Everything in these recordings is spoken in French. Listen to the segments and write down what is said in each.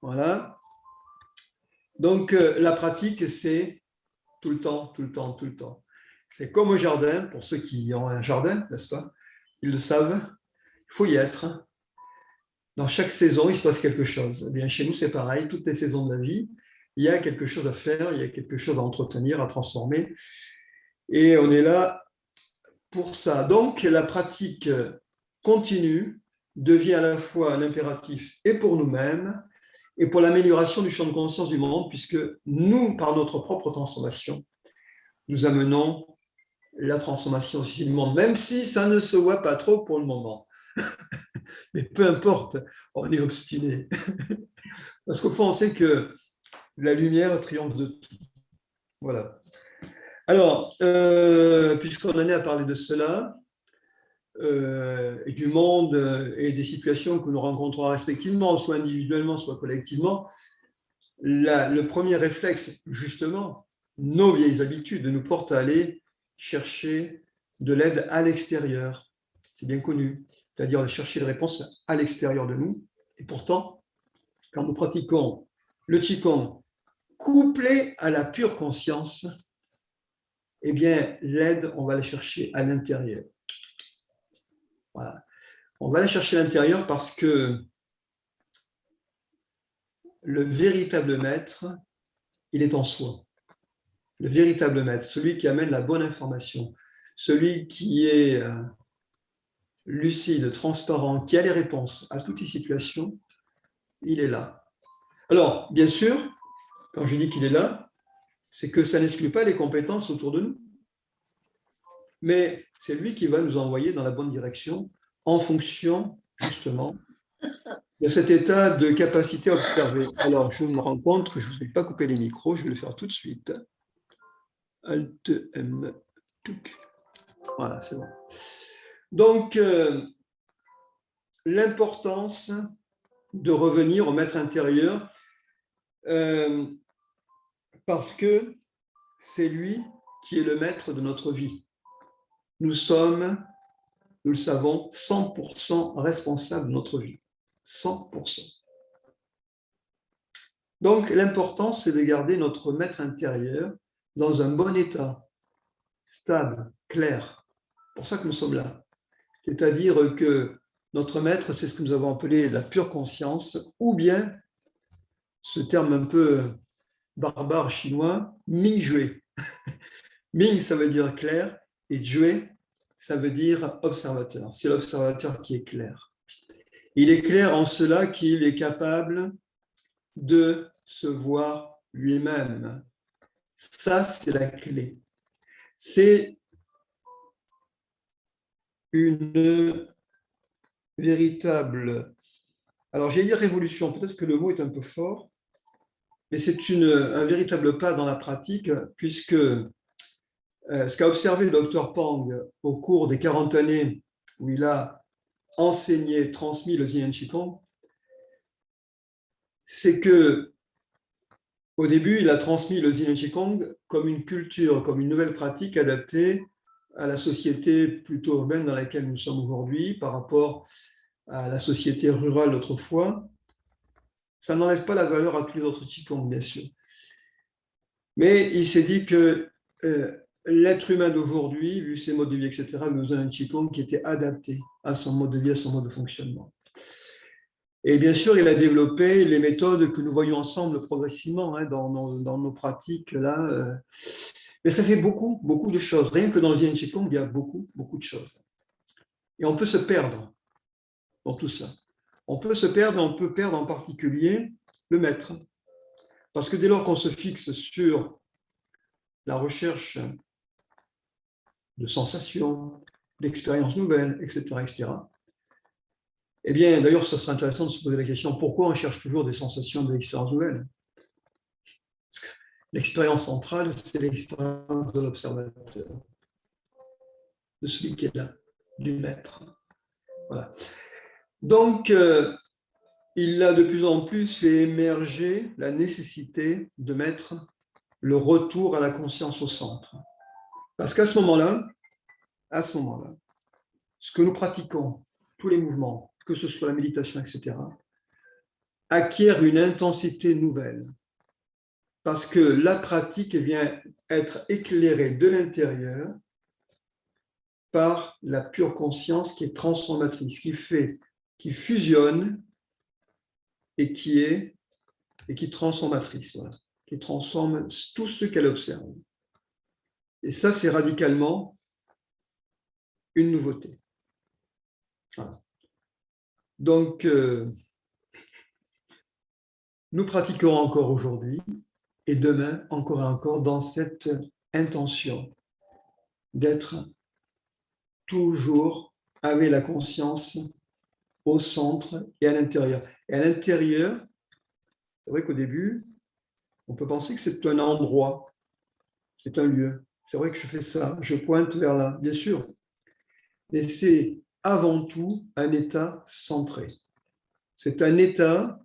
Voilà. Donc, la pratique, c'est tout le temps, tout le temps, tout le temps. C'est comme au jardin, pour ceux qui ont un jardin, n'est-ce pas? Ils le savent, il faut y être. Dans chaque saison, il se passe quelque chose. Eh bien, chez nous, c'est pareil. Toutes les saisons de la vie, il y a quelque chose à faire, il y a quelque chose à entretenir, à transformer. Et on est là pour ça. Donc, la pratique continue devient à la fois un impératif et pour nous-mêmes et pour l'amélioration du champ de conscience du monde, puisque nous, par notre propre transformation, nous amenons la transformation aussi du monde, même si ça ne se voit pas trop pour le moment. Mais peu importe, on est obstiné. Parce qu'au fond, on sait que la lumière triomphe de tout. Voilà. Alors, puisqu'on en est à parler de cela, et du monde et des situations que nous rencontrons respectivement, soit individuellement, soit collectivement, le premier réflexe, justement, nos vieilles habitudes nous portent à aller chercher de l'aide à l'extérieur. C'est bien connu, c'est-à-dire de chercher des réponses à l'extérieur de nous. Et pourtant, quand nous pratiquons le Qigong couplé à la pure conscience, eh bien, l'aide, on va la chercher à l'intérieur. Voilà. On va la chercher à l'intérieur parce que le véritable maître, il est en soi. Le véritable maître, celui qui amène la bonne information, celui qui est lucide, transparent, qui a les réponses à toutes les situations, il est là. Alors, bien sûr, quand je dis qu'il est là, c'est que ça n'exclut pas les compétences autour de nous. Mais c'est lui qui va nous envoyer dans la bonne direction en fonction, justement, de cet état de capacité à observer. Alors, je me rends compte que je ne vous ai pas coupé les micros, je vais le faire tout de suite. Alt M, touc. Voilà, c'est bon. Donc, l'importance de revenir au maître intérieur, parce que c'est lui qui est le maître de notre vie. Nous sommes, nous le savons, 100% responsables de notre vie. 100%. Donc, l'important, c'est de garder notre maître intérieur dans un bon état, stable, clair. C'est pour ça que nous sommes là. C'est-à-dire que notre maître, c'est ce que nous avons appelé la pure conscience, ou bien, ce terme un peu barbare chinois, Ming Jue. Ming, ça veut dire clair, et Jue, ça veut dire observateur. C'est l'observateur qui est clair. Il est clair en cela qu'il est capable de se voir lui-même. Ça, c'est la clé. C'est une véritable... Alors, j'ai dit révolution, peut-être que le mot est un peu fort, mais c'est un véritable pas dans la pratique, puisque ce qu'a observé le docteur Pang au cours des 40 années où il a enseigné, transmis le Yin Qigong, c'est que au début, il a transmis le Yin Qigong comme une culture, comme une nouvelle pratique adaptée à la société plutôt urbaine dans laquelle nous sommes aujourd'hui par rapport à la société rurale d'autrefois. Ça n'enlève pas la valeur à tous les autres Qigong, bien sûr. Mais il s'est dit que l'être humain d'aujourd'hui, vu ses modes de vie, etc., avait besoin d'un Qigong qui était adapté à son mode de vie, à son mode de fonctionnement. Et bien sûr, il a développé les méthodes que nous voyons ensemble progressivement dans nos pratiques là. Mais ça fait beaucoup, beaucoup de choses. Rien que dans le Yin Qigong, il y a beaucoup, beaucoup de choses. Et on peut se perdre dans tout ça. On peut se perdre, on peut perdre en particulier le maître. Parce que dès lors qu'on se fixe sur la recherche de sensations, d'expériences nouvelles, etc., etc., eh bien, d'ailleurs, ça serait intéressant de se poser la question, pourquoi on cherche toujours des sensations, des expériences nouvelles? Parce que l'expérience centrale, c'est l'expérience de l'observateur, de celui qui est là, du maître. Voilà. Donc, il a de plus en plus fait émerger la nécessité de mettre le retour à la conscience au centre. Parce qu'à ce moment-là, ce que nous pratiquons, tous les mouvements, que ce soit la méditation, etc., acquiert une intensité nouvelle parce que la pratique vient être éclairée de l'intérieur par la pure conscience qui est transformatrice, qui fusionne et qui est transformatrice, voilà, qui transforme tout ce qu'elle observe. Et ça, c'est radicalement une nouveauté. Voilà. Donc, nous pratiquerons encore aujourd'hui et demain, encore et encore, dans cette intention d'être toujours avec la conscience au centre et à l'intérieur. Et à l'intérieur, c'est vrai qu'au début, on peut penser que c'est un endroit, c'est un lieu. C'est vrai que je fais ça, je pointe vers là, bien sûr. Mais c'est avant tout un état centré. C'est un état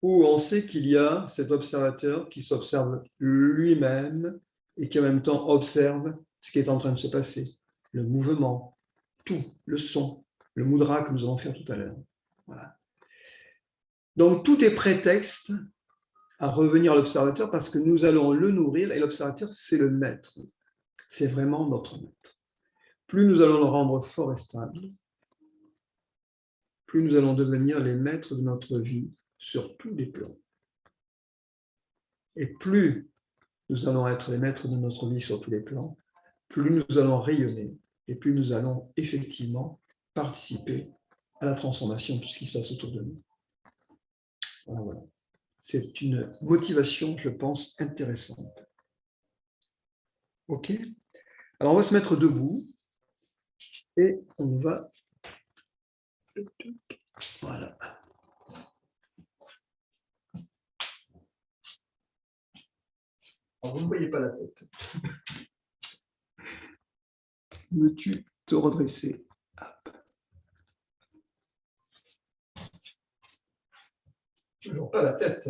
où on sait qu'il y a cet observateur qui s'observe lui-même et qui en même temps observe ce qui est en train de se passer, le mouvement, tout, le son, le mudra que nous allons faire tout à l'heure. Voilà. Donc tout est prétexte à revenir à l'observateur parce que nous allons le nourrir et l'observateur, c'est le maître. C'est vraiment notre maître. Plus nous allons le rendre fort et stable, plus nous allons devenir les maîtres de notre vie sur tous les plans. Et plus nous allons être les maîtres de notre vie sur tous les plans, plus nous allons rayonner et plus nous allons effectivement participer à la transformation de tout ce qui se passe autour de nous. Voilà. C'est une motivation, je pense, intéressante. OK? Alors, on va se mettre debout et on va... Voilà. Alors, vous ne voyez pas la tête. Veux-tu te redresser? Toujours pas la tête.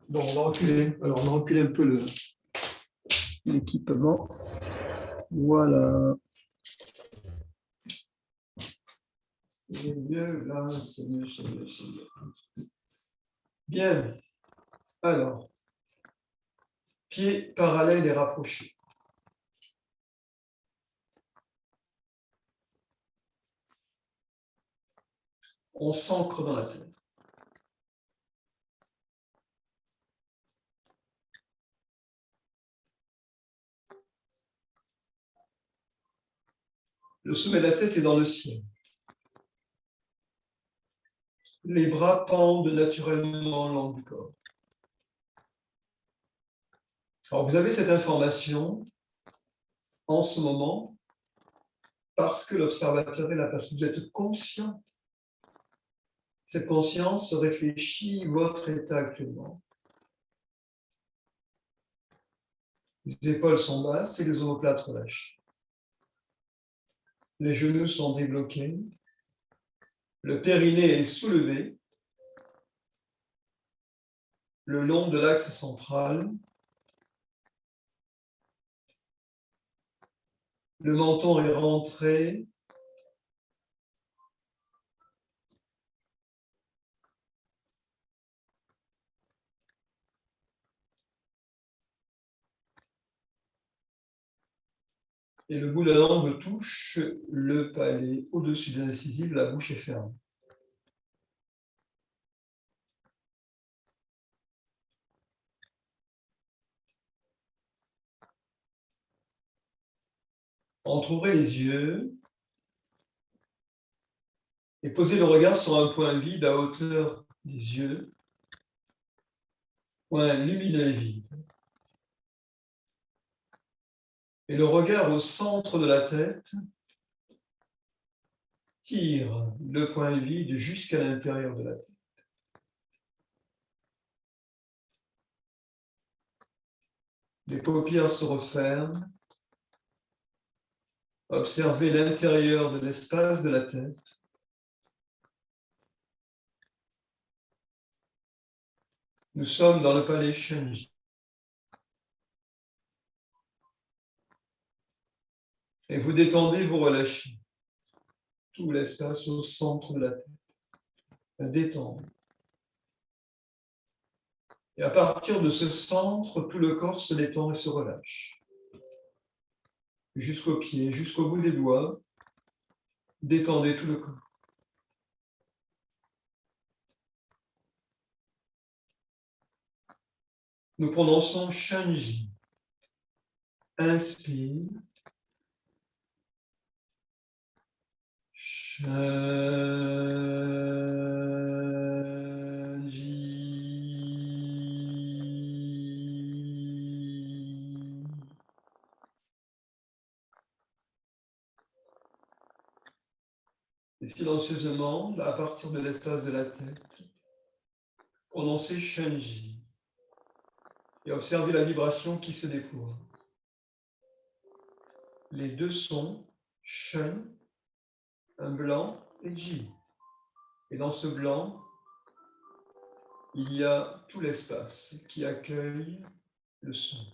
Bon, on va reculer. Alors, on va reculer un peu l'équipement. Voilà. C'est mieux, là, c'est mieux, c'est mieux, c'est mieux. Bien. Alors, pieds parallèles et rapprochés. On s'ancre dans la terre. Le sommet de la tête est dans le ciel. Les bras pendent naturellement le long du corps. Alors, vous avez cette information en ce moment parce que l'observateur est là, parce que vous êtes conscient. Cette conscience réfléchit votre état actuellement. Les épaules sont basses et les omoplates relâchées. Les genoux sont débloqués. Le périnée est soulevé le long de l'axe central. Le menton est rentré. Et le bout de la langue touche le palais au-dessus de l'incisive, la bouche est ferme. Entreouvrez les yeux et posez le regard sur un point vide à hauteur des yeux, point lumineux et vide. Et le regard au centre de la tête tire le point vide jusqu'à l'intérieur de la tête. Les paupières se referment. Observez l'intérieur de l'espace de la tête. Nous sommes dans le palais Shenji. Et vous détendez, vous relâchez tout l'espace au centre de la tête. Détendre. Et à partir de ce centre, tout le corps se détend et se relâche. Jusqu'aux pieds, jusqu'au bout des doigts, détendez tout le corps. Nous prononçons Shanji. Inspire. Shanji. Et silencieusement, à partir de l'espace de la tête, prononcez Shanji et observez la vibration qui se déploie. Les deux sons, Shun, un blanc, et Ji. Et dans ce blanc, il y a tout l'espace qui accueille le son.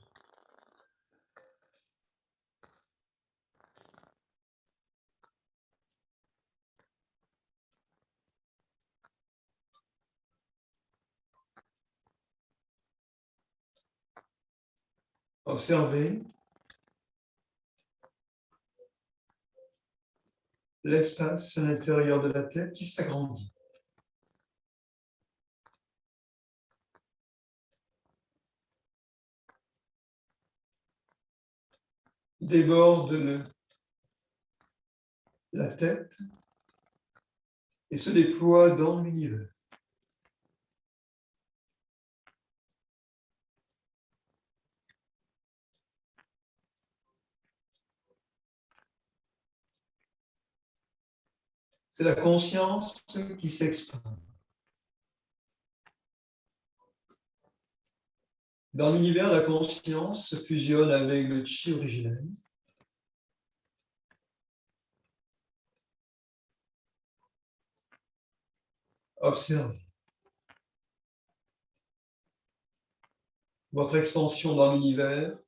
Observez l'espace à l'intérieur de la tête qui s'agrandit. Déborde la tête et se déploie dans l'univers. C'est la conscience qui s'exprime. Dans l'univers, la conscience fusionne avec le chi originel. Observez. Votre expansion dans l'univers.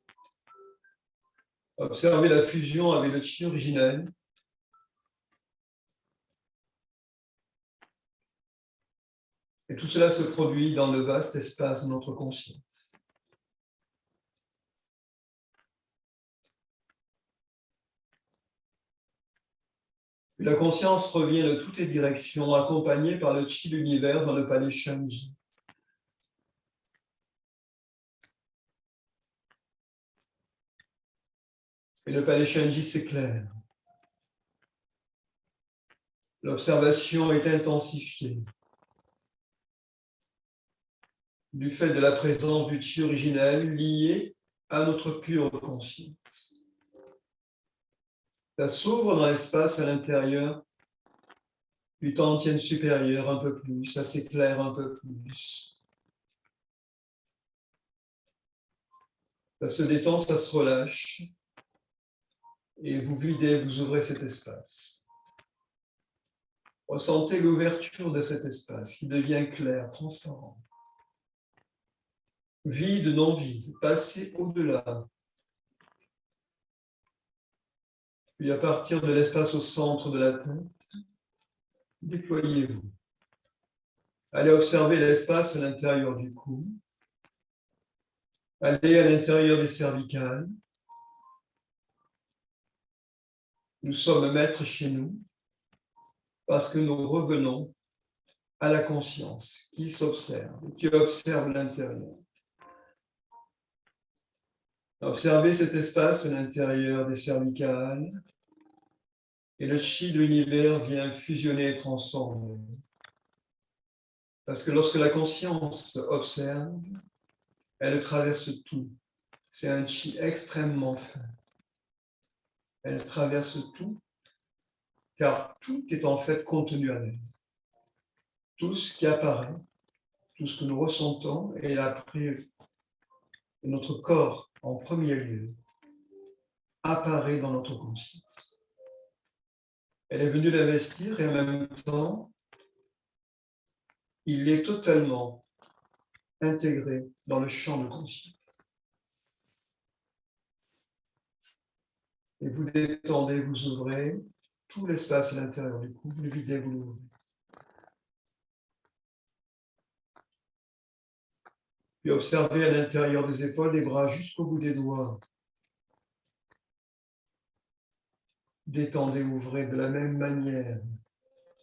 Observez la fusion avec le chi originel. Et tout cela se produit dans le vaste espace de notre conscience. Puis la conscience revient de toutes les directions, accompagnée par le chi de l'univers dans le palais Shanji. Et le palais Shanji s'éclaire. L'observation est intensifiée. Du fait de la présence du chi originel lié à notre pure conscience. Ça s'ouvre dans l'espace à l'intérieur du Tantien supérieur un peu plus, ça s'éclaire un peu plus. Ça se détend, ça se relâche. Et vous videz, vous ouvrez cet espace. Ressentez l'ouverture de cet espace qui devient clair, transparent. Vide, non vide, passez au-delà. Puis à partir de l'espace au centre de la tête, déployez-vous. Allez observer l'espace à l'intérieur du cou. Allez à l'intérieur des cervicales. Nous sommes maîtres chez nous parce que nous revenons à la conscience qui s'observe, qui observe l'intérieur. Observez cet espace à l'intérieur des cervicales et le chi de l'univers vient fusionner et transformer. Parce que lorsque la conscience observe, elle traverse tout. C'est un chi extrêmement fin. Elle traverse tout, car tout est en fait contenu à elle. Tout ce qui apparaît, tout ce que nous ressentons est l'après de notre corps en premier lieu, apparaît dans notre conscience. Elle est venue l'investir et en même temps, il est totalement intégré dans le champ de conscience. Et vous détendez, vous ouvrez tout l'espace à l'intérieur du cou, vous le videz, vous l'ouvrez. Puis observez à l'intérieur des épaules, des bras jusqu'au bout des doigts. Détendez, ouvrez de la même manière.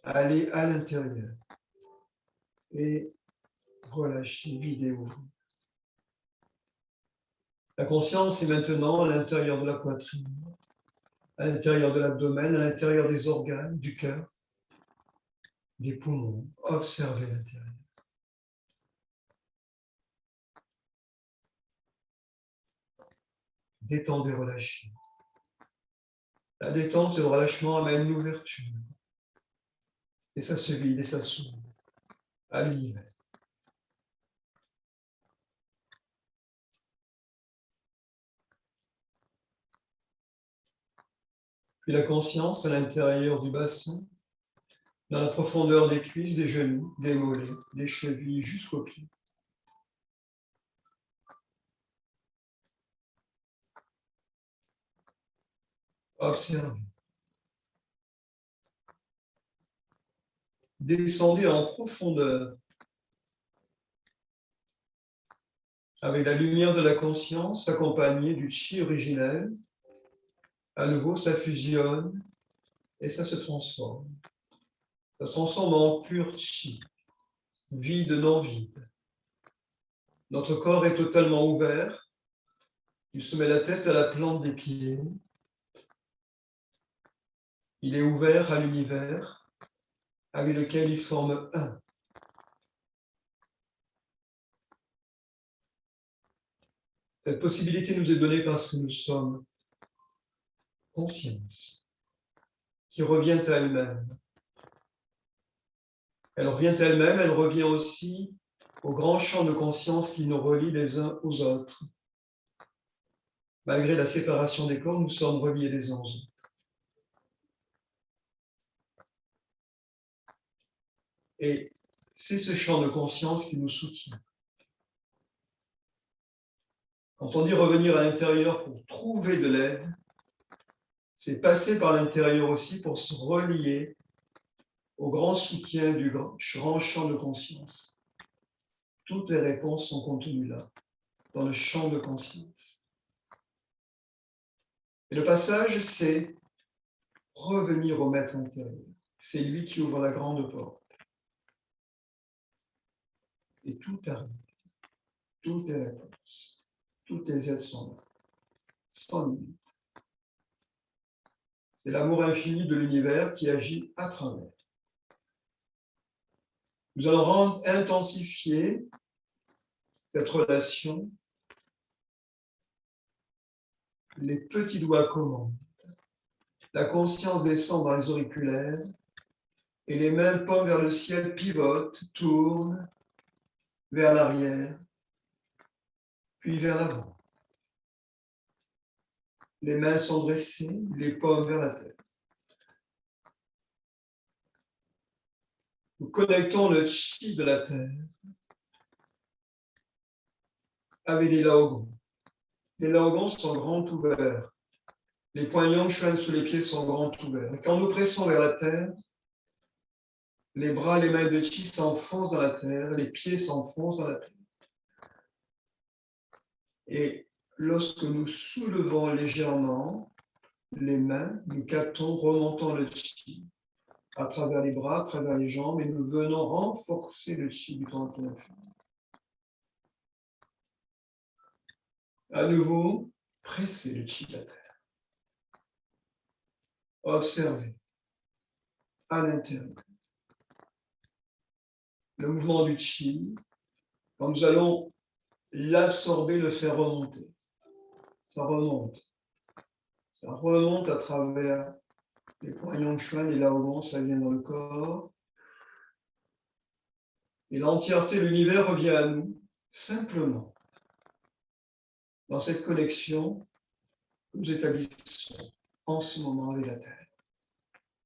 Allez à l'intérieur. Et relâchez, videz, ouvrez. La conscience est maintenant à l'intérieur de la poitrine, à l'intérieur de l'abdomen, à l'intérieur des organes, du cœur, des poumons. Observez l'intérieur. Détendez, relâchez. La détente et le relâchement amènent l'ouverture. Et ça se vide et ça s'ouvre à l'univers. Puis la conscience à l'intérieur du bassin, dans la profondeur des cuisses, des genoux, des mollets, des chevilles jusqu'aux pieds. Observez. Descendez en profondeur avec la lumière de la conscience accompagnée du chi originel. À nouveau, ça fusionne et ça se transforme. Ça se transforme en pur chi, vide, non vide. Notre corps est totalement ouvert. Il se met la tête à la plante des pieds. Il est ouvert à l'univers avec lequel il forme un. Cette possibilité nous est donnée parce que nous sommes conscience qui revient à elle-même. Elle revient à elle-même, elle revient aussi au grand champ de conscience qui nous relie les uns aux autres. Malgré la séparation des corps, nous sommes reliés les uns aux autres. Et c'est ce champ de conscience qui nous soutient. Quand on dit revenir à l'intérieur pour trouver de l'aide, c'est passer par l'intérieur aussi pour se relier au grand soutien du grand champ de conscience. Toutes les réponses sont contenues là, dans le champ de conscience. Et le passage, c'est revenir au maître intérieur. C'est lui qui ouvre la grande porte. Et tout arrive. Tout est réponse. Toutes les aides sont là. Sans limite. C'est l'amour infini de l'univers qui agit à travers. Nous allons intensifier cette relation. Les petits doigts commandent. La conscience descend dans les auriculaires et les mains paumes vers le ciel pivotent, tournent vers l'arrière, puis vers l'avant. Les mains sont dressées, les paumes vers la tête. Nous connectons le chi de la terre avec les laogons. Les laogons sont grands ouverts. Les poignons chuan sous les pieds sont grands ouverts. Et quand nous pressons vers la terre, les bras, les mains de chi s'enfoncent dans la terre, les pieds s'enfoncent dans la terre. Et lorsque nous soulevons légèrement les mains, nous captons, remontons le chi à travers les bras, à travers les jambes, et nous venons renforcer le chi du grand infini. À nouveau, pressez le chi de la terre. Observez à l'intérieur le mouvement du chi. Quand nous allons l'absorber, le faire remonter. Ça remonte. Ça remonte à travers les poignons de chuan, les laogons, ça vient dans le corps. Et l'entièreté de l'univers revient à nous, simplement, dans cette connexion que nous établissons en ce moment avec la Terre.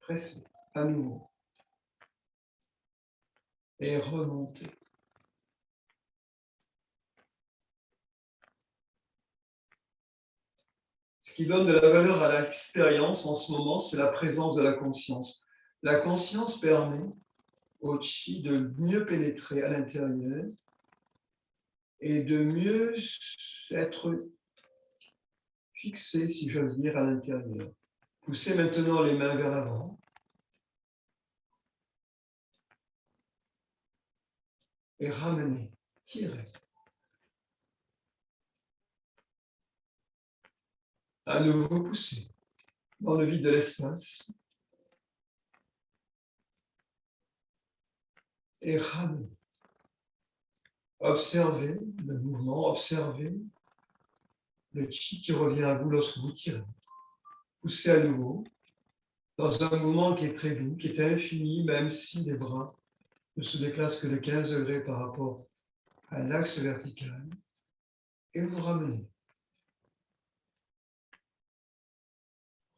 Pressez à nouveau. Et remontez. Ce qui donne de la valeur à l'expérience en ce moment, c'est la présence de la conscience. La conscience permet au chi de mieux pénétrer à l'intérieur et de mieux être fixé, si j'ose dire, à l'intérieur. Poussez maintenant les mains vers l'avant. Et ramenez, tirez. À nouveau, poussez dans le vide de l'espace. Et ramenez. Observez le mouvement, observez le chi qui revient à vous lorsque vous tirez. Poussez à nouveau dans un mouvement qui est très doux, qui est infini, même si les bras ne se déplacent que de 15 degrés par rapport à l'axe vertical. Et vous ramenez.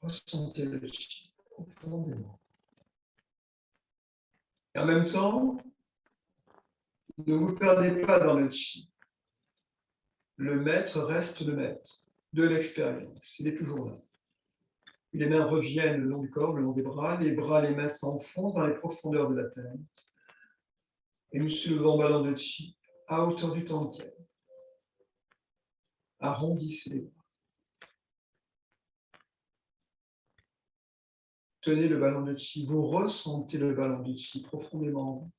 Ressentez le chi profondément. Et en même temps, ne vous perdez pas dans le chi. Le maître reste le maître de l'expérience. Il est toujours là. Les mains reviennent le long du corps, le long des bras. Les bras, les mains s'enfoncent dans les profondeurs de la terre. Et nous soulevons ballon de chi à hauteur du tantien. Arrondissez les bras. Tenez le ballon de chi. Vous ressentez le ballon de chi profondément.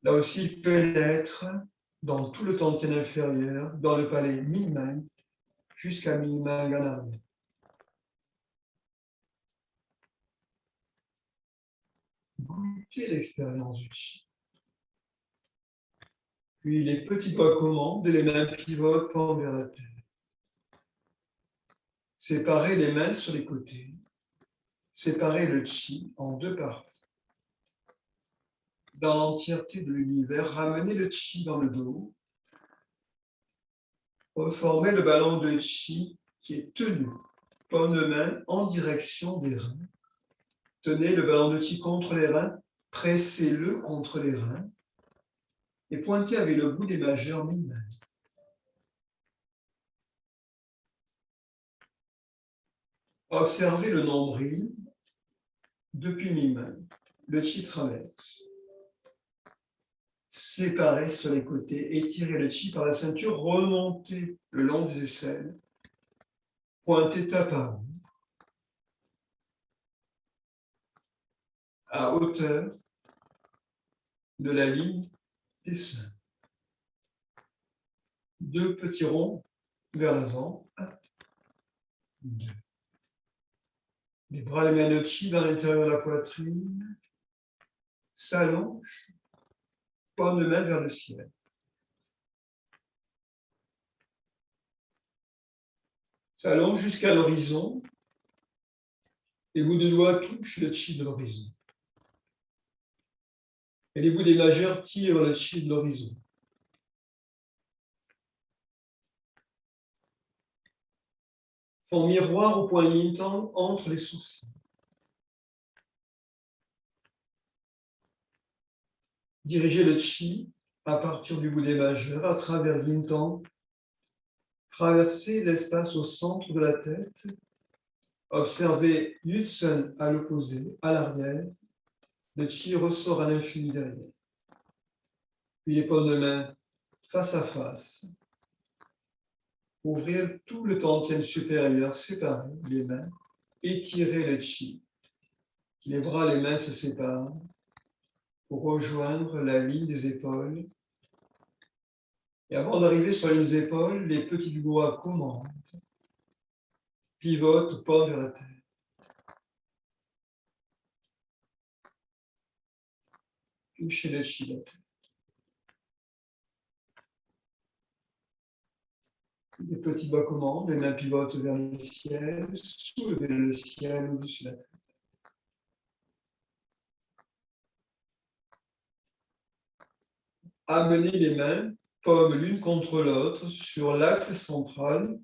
Là aussi, il pénètre dans tout le tantien inférieur, dans le palais mi-main, jusqu'à mi-main en arrière. Goûtez l'expérience du chi. Puis les petits doigts commandent, les mains pivotent vers la terre. Séparez les mains sur les côtés. Séparez le chi en deux parties. Dans l'entièreté de l'univers, ramenez le chi dans le dos. Reformez le ballon de chi qui est tenu. Paume de main en direction des reins. Tenez le ballon de chi contre les reins. Pressez-le contre les reins. Et pointez avec le bout des majeurs mi-main. Observez le nombril depuis mi-main. Le chi traverse. Séparez sur les côtés, étirez le chi par la ceinture, remontez le long des aisselles, pointez tapa à hauteur de la ligne des seins. Deux petits ronds vers l'avant. 1, 2. Les bras, les mains de chi dans l'intérieur de la poitrine. S'allonge. Paume de main vers le ciel. S'allonge jusqu'à l'horizon. Les bouts de doigts touchent le chi de l'horizon. Et les bouts des majeurs tirent le chi de l'horizon. Font miroir au point yin-tang entre les sourcils. Dirigez le chi à partir du bout des majeurs, à travers yin-tang. Traversez l'espace au centre de la tête. Observez Yutsun à l'opposé, à l'arrière. Le chi ressort à l'infini derrière. Puis les paumes de main face à face. Ouvrez tout le tantien supérieur, séparez les mains. Étirez le chi. Les bras, les mains se séparent pour rejoindre la ligne des épaules. Et avant d'arriver sur les épaules, les petits doigts commandent, pivotent, paume vers la terre. Touchez le chi de la terre. Les petits doigts commandent, les mains pivotent vers le ciel, soulevez le ciel au-dessus de la tête. Amenez les mains, paumes l'une contre l'autre, sur l'axe central.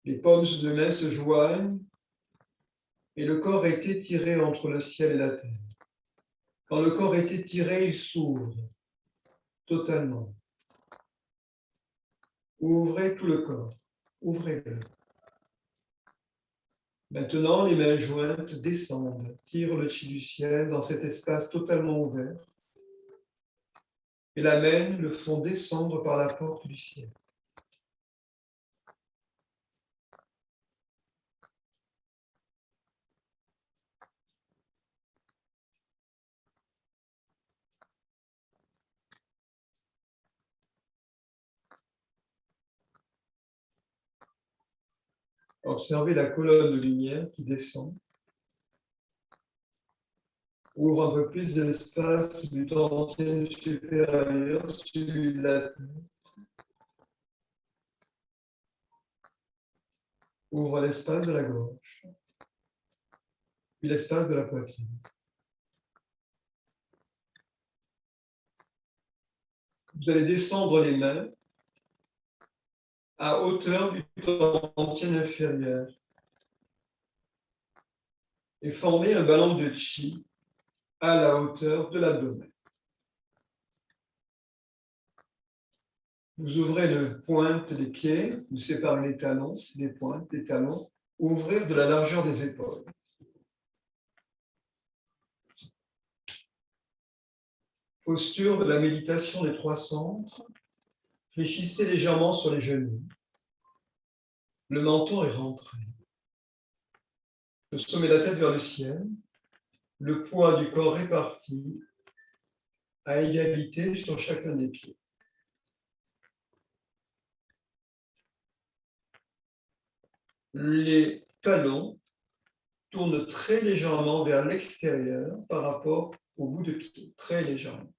Les paumes de main se joignent et le corps est étiré entre le ciel et la terre. Quand le corps est étiré, il s'ouvre totalement. Ouvrez tout le corps, ouvrez-le. Maintenant, les mains jointes descendent, tirent le chi du ciel dans cet espace totalement ouvert et l'amènent, le font descendre par la porte du ciel. Observez la colonne de lumière qui descend, ouvre un peu plus d'espace du dentier supérieur, celui de la tête. Ouvre l'espace de la gorge, puis l'espace de la poitrine. Vous allez descendre les mains à hauteur du dentier inférieur et former un ballon de chi à la hauteur de l'abdomen. Vous ouvrez les pointes des pieds, vous séparez les talons des pointes des talons, ouvrez de la largeur des épaules. Posture de la méditation des trois centres. Fléchissez légèrement sur les genoux. Le menton est rentré. Le sommet de la tête vers le ciel. Le poids du corps réparti à égalité sur chacun des pieds. Les talons tournent très légèrement vers l'extérieur par rapport au bout de pied, très légèrement.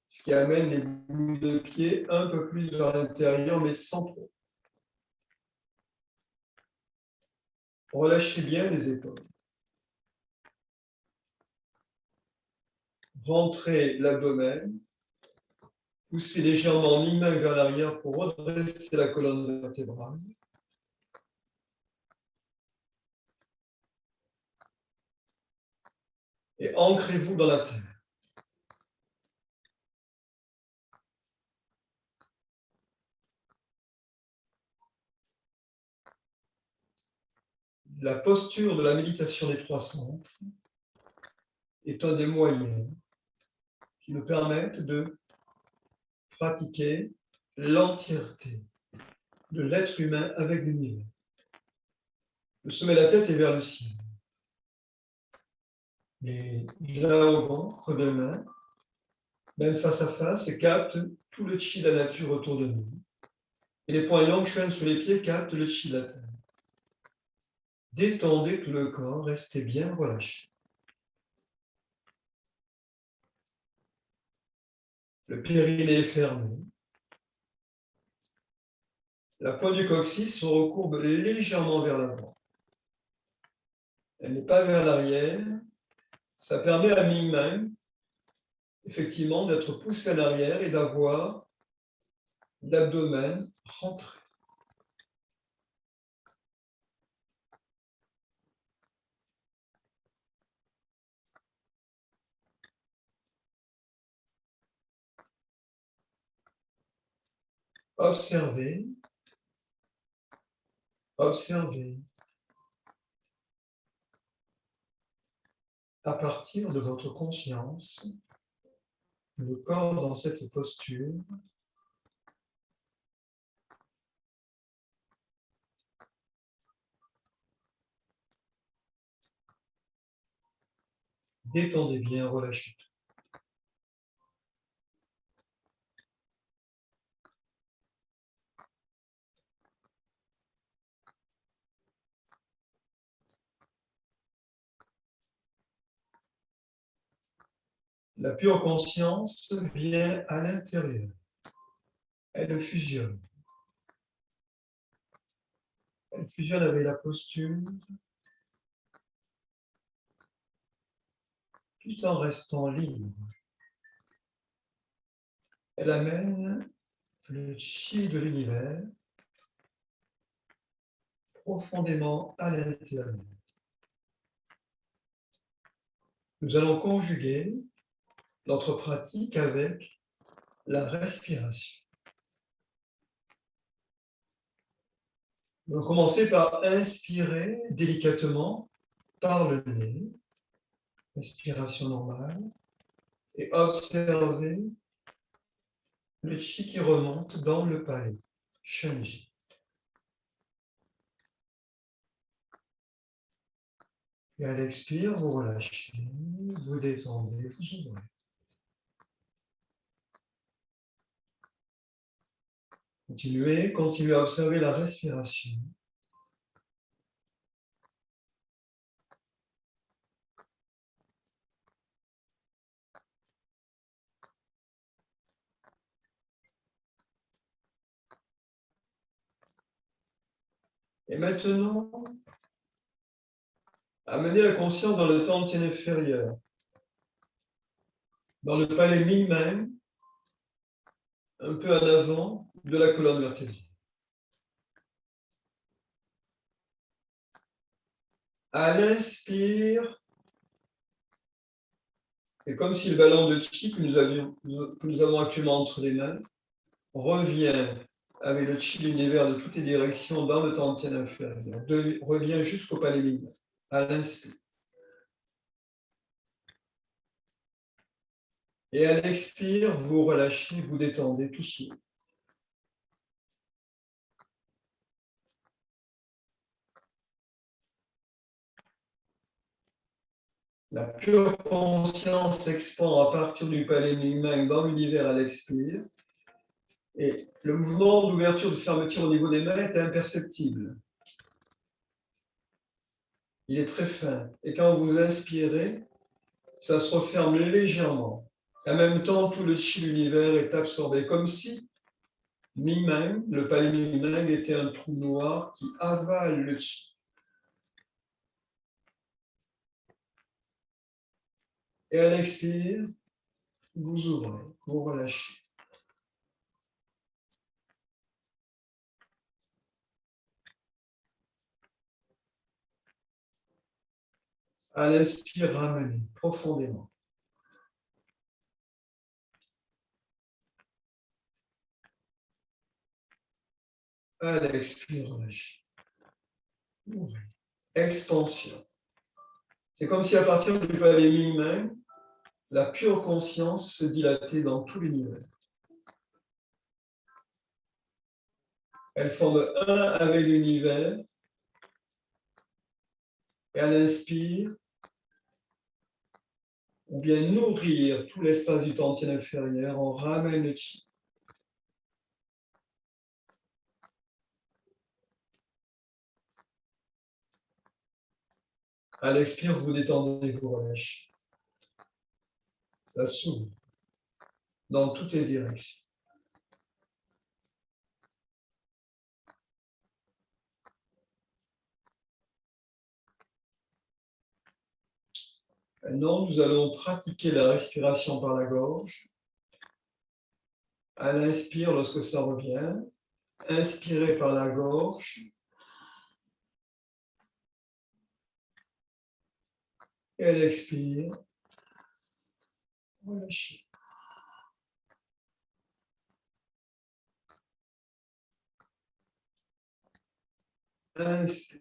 Ce qui amène les bouts de pied un peu plus vers l'intérieur, mais sans trop. Relâchez bien les épaules. Rentrez l'abdomen. Poussez légèrement mi-main vers l'arrière pour redresser la colonne vertébrale. Et ancrez-vous dans la terre. La posture de la méditation des trois centres est un des moyens qui nous permettent de pratiquer l'entièreté de l'être humain avec l'univers. Le sommet de la tête est vers le ciel. Les là au ventre de main, même face à face, captent tout le chi de la nature autour de nous. Et les poings Yang-Shuan sous les pieds captent le chi de la terre. Détendez tout le corps, restez bien relâché. Le périnée est fermé. La pointe du coccyx se recourbe légèrement vers l'avant. Elle n'est pas vers l'arrière. Ça permet à mi-main, effectivement, d'être poussé à l'arrière et d'avoir l'abdomen rentré. Observez. Observez. À partir de votre conscience, le corps dans cette posture détendez bien, relâchez tout. La pure conscience vient à l'intérieur. Elle fusionne. Elle fusionne avec la posture, tout en restant libre. Elle amène le chi de l'univers profondément à l'intérieur. Nous allons conjuguer notre pratique avec la respiration. Donc, commencez par inspirer délicatement par le nez, respiration normale, et observez le chi qui remonte dans le palais, Shenji. Et à l'expire, vous relâchez, vous détendez, vous ouvrez. Continuez à observer la respiration. Et maintenant, amenez la conscience dans le tantien inférieur, dans le palais Ming-Men, un peu en avant de la colonne vertébrale. À l'inspire, et comme si le ballon de chi que nous avons actuellement entre les mains revient avec le chi de l'univers de toutes les directions dans le tantien inférieur, revient jusqu'au palais Ming-Men, à l'inspire. Et à l'expire, vous relâchez, vous détendez tout seul. La pure conscience s'expand à partir du palais Ming-Men dans l'univers à l'expire. Et le mouvement d'ouverture, de fermeture au niveau des mains est imperceptible. Il est très fin. Et quand vous inspirez, ça se referme légèrement. En même temps, tout le chi de l'univers est absorbé, comme si Ming-Men, le palais Ming-Men, était un trou noir qui avale le chi. Et à l'expire, vous ouvrez, vous relâchez. À l'inspire, ramenez profondément. À l'expire, relâchez. Ouvrez. Expansion. C'est comme si à partir du palais Ming-Men, la pure conscience se dilatait dans tout l'univers. Elle forme un avec l'univers. Et à l'inspire, on vient nourrir tout l'espace du tantien inférieur, on ramène le chi. À l'expire, vous détendez, vous relâchez. Ça s'ouvre dans toutes les directions. Maintenant, nous allons pratiquer la respiration par la gorge. À l'inspire, lorsque ça revient, inspirez par la gorge. Et à l'expire, relâchez. Inspire.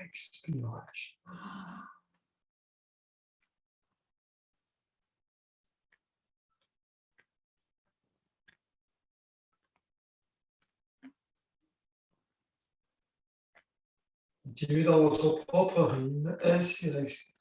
Expire. Continuez dans votre propre rythme. Inspirez, expirez.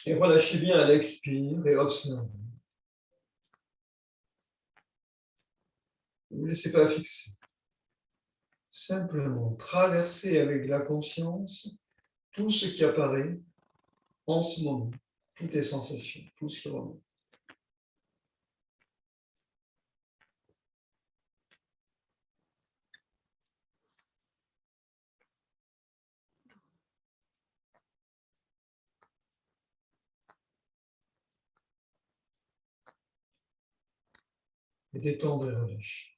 Et relâchez bien à l'expire et observez. Ne vous laissez pas fixer. Simplement traverser avec la conscience tout ce qui apparaît en ce moment, toutes les sensations, tout ce qui remonte. Et détendre et relâcher.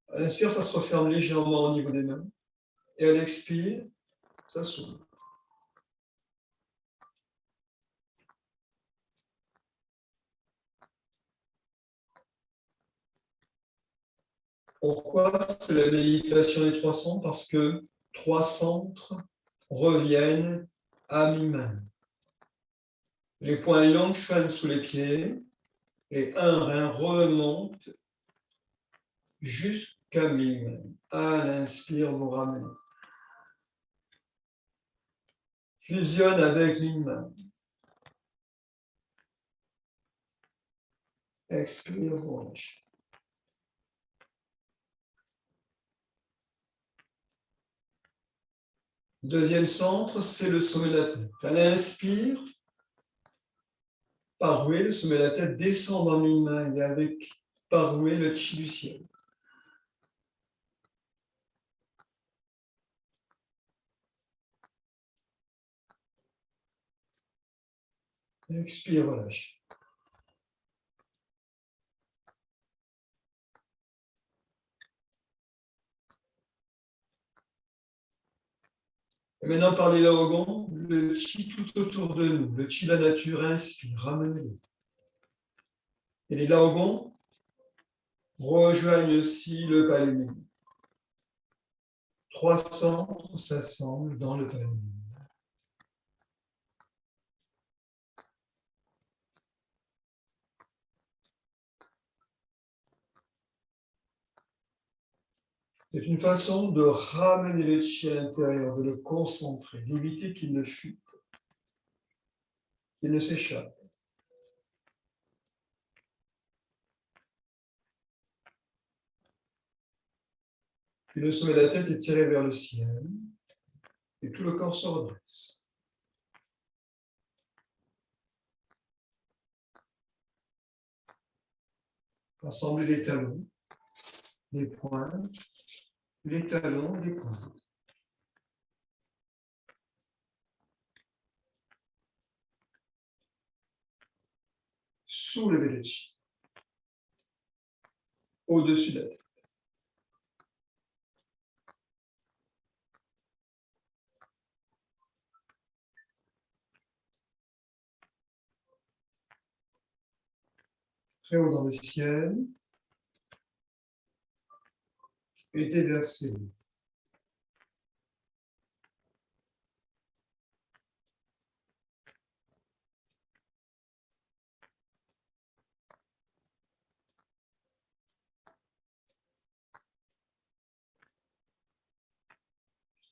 À l'inspire, ça se referme légèrement au niveau des mains. Et à l'expire, ça s'ouvre. Pourquoi c'est la méditation des 3 centres? Parce que 3 centres reviennent à mi-main. Les points Yangshuan sous les pieds, et un rein remonte jusqu'à mi-main. À l'inspire, vous ramenez. Fusionne avec mi-main. Expire, vous relâchez. Deuxième centre, c'est le sommet de la tête. À l'inspire, Paroué, le sommet de la tête descend dans mi-main et avec Paroué, le chi du ciel. Expire, relâche. Et maintenant, par les laogons, le chi tout autour de nous, le chi de la nature, inspire, ramenez-le. Et les laogons rejoignent aussi le palais. 3 centres s'assemblent dans le palais. C'est une façon de ramener le chi à l'intérieur, de le concentrer, d'éviter qu'il ne fuite, qu'il ne s'échappe. Puis le sommet de la tête est tiré vers le ciel et tout le corps se redresse. Rassemblez les talons, les poings, les talons, les poings. Soulevez le chi au-dessus de la tête. Très haut dans le ciel et déversez.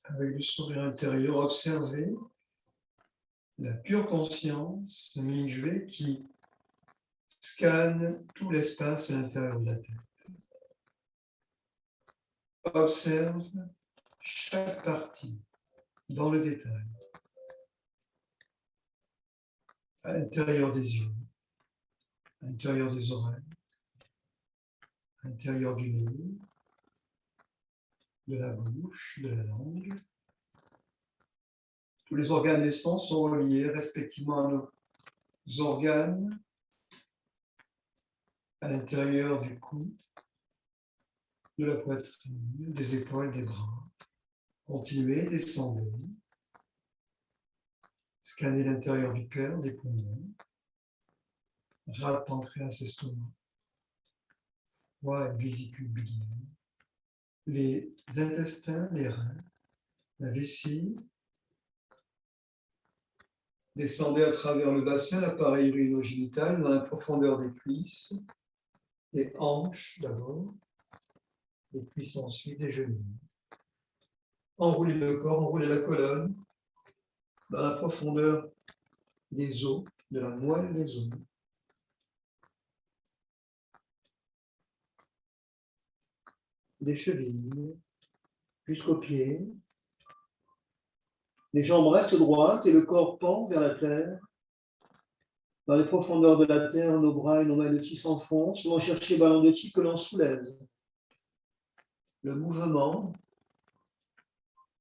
Avec le sourire intérieur, observez la pure conscience de Mingyue qui scanne tout l'espace à l'intérieur de la tête. Observe chaque partie dans le détail. À l'intérieur des yeux, à l'intérieur des oreilles, à l'intérieur du nez, de la bouche, de la langue. Tous les organes des sens sont reliés respectivement à nos organes à l'intérieur du cou, de la poitrine, des épaules, des bras. Continuez, descendez. Scannez l'intérieur du cœur, des poumons. Rate, pancréas, estomac. Foie et vésicule biliaire. Les intestins, les reins, la vessie. Descendez à travers le bassin, l'appareil urino-génital, dans la profondeur des cuisses, les hanches d'abord, Et puis s'ensuit les genoux. Enroulez le corps, enroulez la colonne dans la profondeur des os, de la moelle des os. Des chevilles jusqu'aux pieds. Les jambes restent droites et le corps pend vers la terre. Dans les profondeurs de la terre, nos bras et nos mains de chi s'enfoncent. Nous allons chercher ballon de chi que l'on soulève. Le mouvement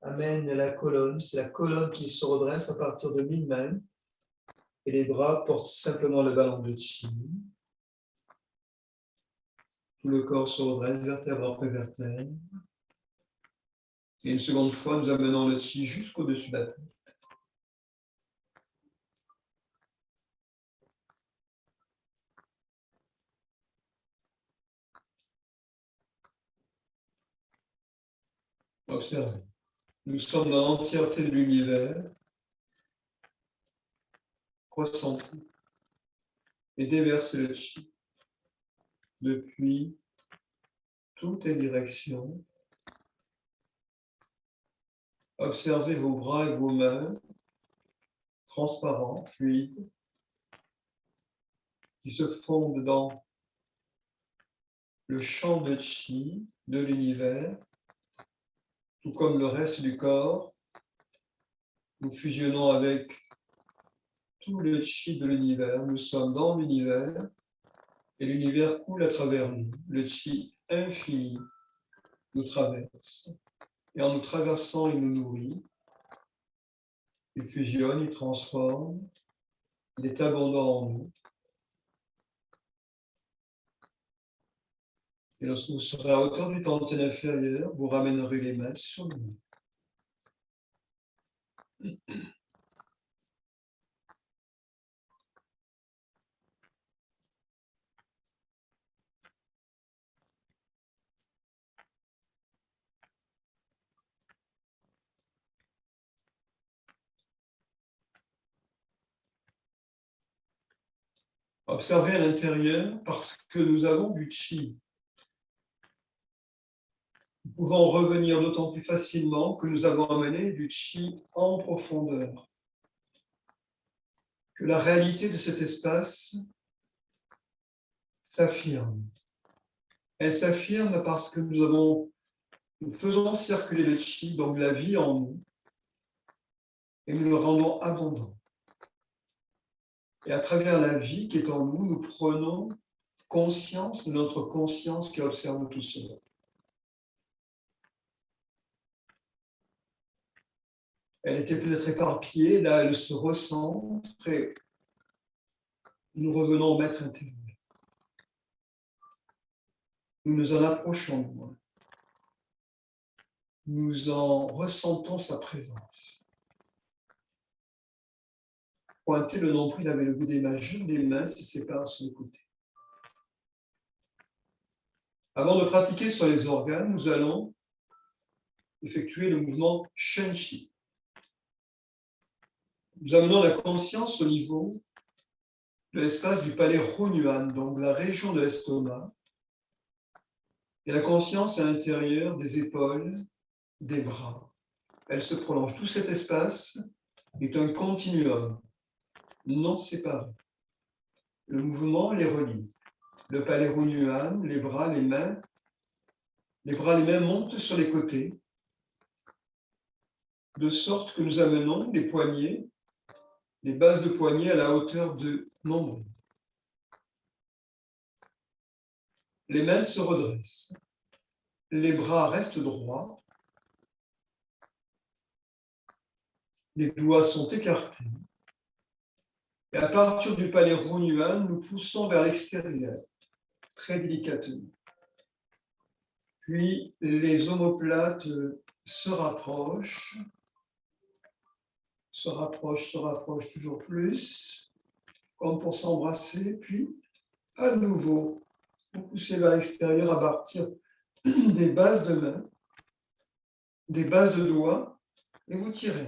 amène la colonne. C'est la colonne qui se redresse à partir de mi-main. Et les bras portent simplement le ballon de chi. Tout le corps se redresse, vertèbre après vertèbre. Et une seconde fois, nous amenons le chi jusqu'au-dessus de la tête. Observez. Nous sommes dans l'entièreté de l'univers. Ressentez et déversez le chi depuis toutes les directions. Observez vos bras et vos mains transparents, fluides, qui se fondent dans le champ de chi de l'univers, tout comme le reste du corps. Nous fusionnons avec tout le chi de l'univers. Nous sommes dans l'univers et l'univers coule à travers nous. Le chi infini nous traverse. Et en nous traversant, il nous nourrit. Il fusionne, il transforme. Il est abondant en nous. Et lorsque vous serez à hauteur du tantien inférieur, vous ramènerez les mains sur le nez. Observez à l'intérieur, parce que nous avons du chi. Nous pouvons revenir d'autant plus facilement que nous avons amené du chi en profondeur. Que la réalité de cet espace s'affirme. Elle s'affirme parce que nous faisons circuler le chi, donc la vie en nous, et nous le rendons abondant. Et à travers la vie qui est en nous, nous prenons conscience de notre conscience qui observe tout cela. Elle était peut-être éparpillée, là elle se recentre et nous revenons au maître intérieur. Nous nous en approchons de moi. Nous en ressentons sa présence. Pointez le nombril avec le bout des mains, juste des mains se séparent sur le côté. Avant de pratiquer sur les organes, nous allons effectuer le mouvement Shen-Chi. Nous amenons la conscience au niveau de l'espace du palais Hunyuan, donc la région de l'estomac, et la conscience à l'intérieur des épaules, des bras. Elle se prolonge. Tout cet espace est un continuum non séparé. Le mouvement les relie. Le palais Hunyuan, les bras, les mains. Les bras, les mains montent sur les côtés, de sorte que nous amenons les poignets, les bases de poignets à la hauteur de nombril. Les mains se redressent. Les bras restent droits. Les doigts sont écartés. Et à partir du palais Hunyuan, nous poussons vers l'extérieur, très délicatement. Puis les omoplates se rapprochent toujours plus, comme pour s'embrasser. Puis, à nouveau, vous poussez vers l'extérieur à partir des bases de main, des bases de doigts, et vous tirez.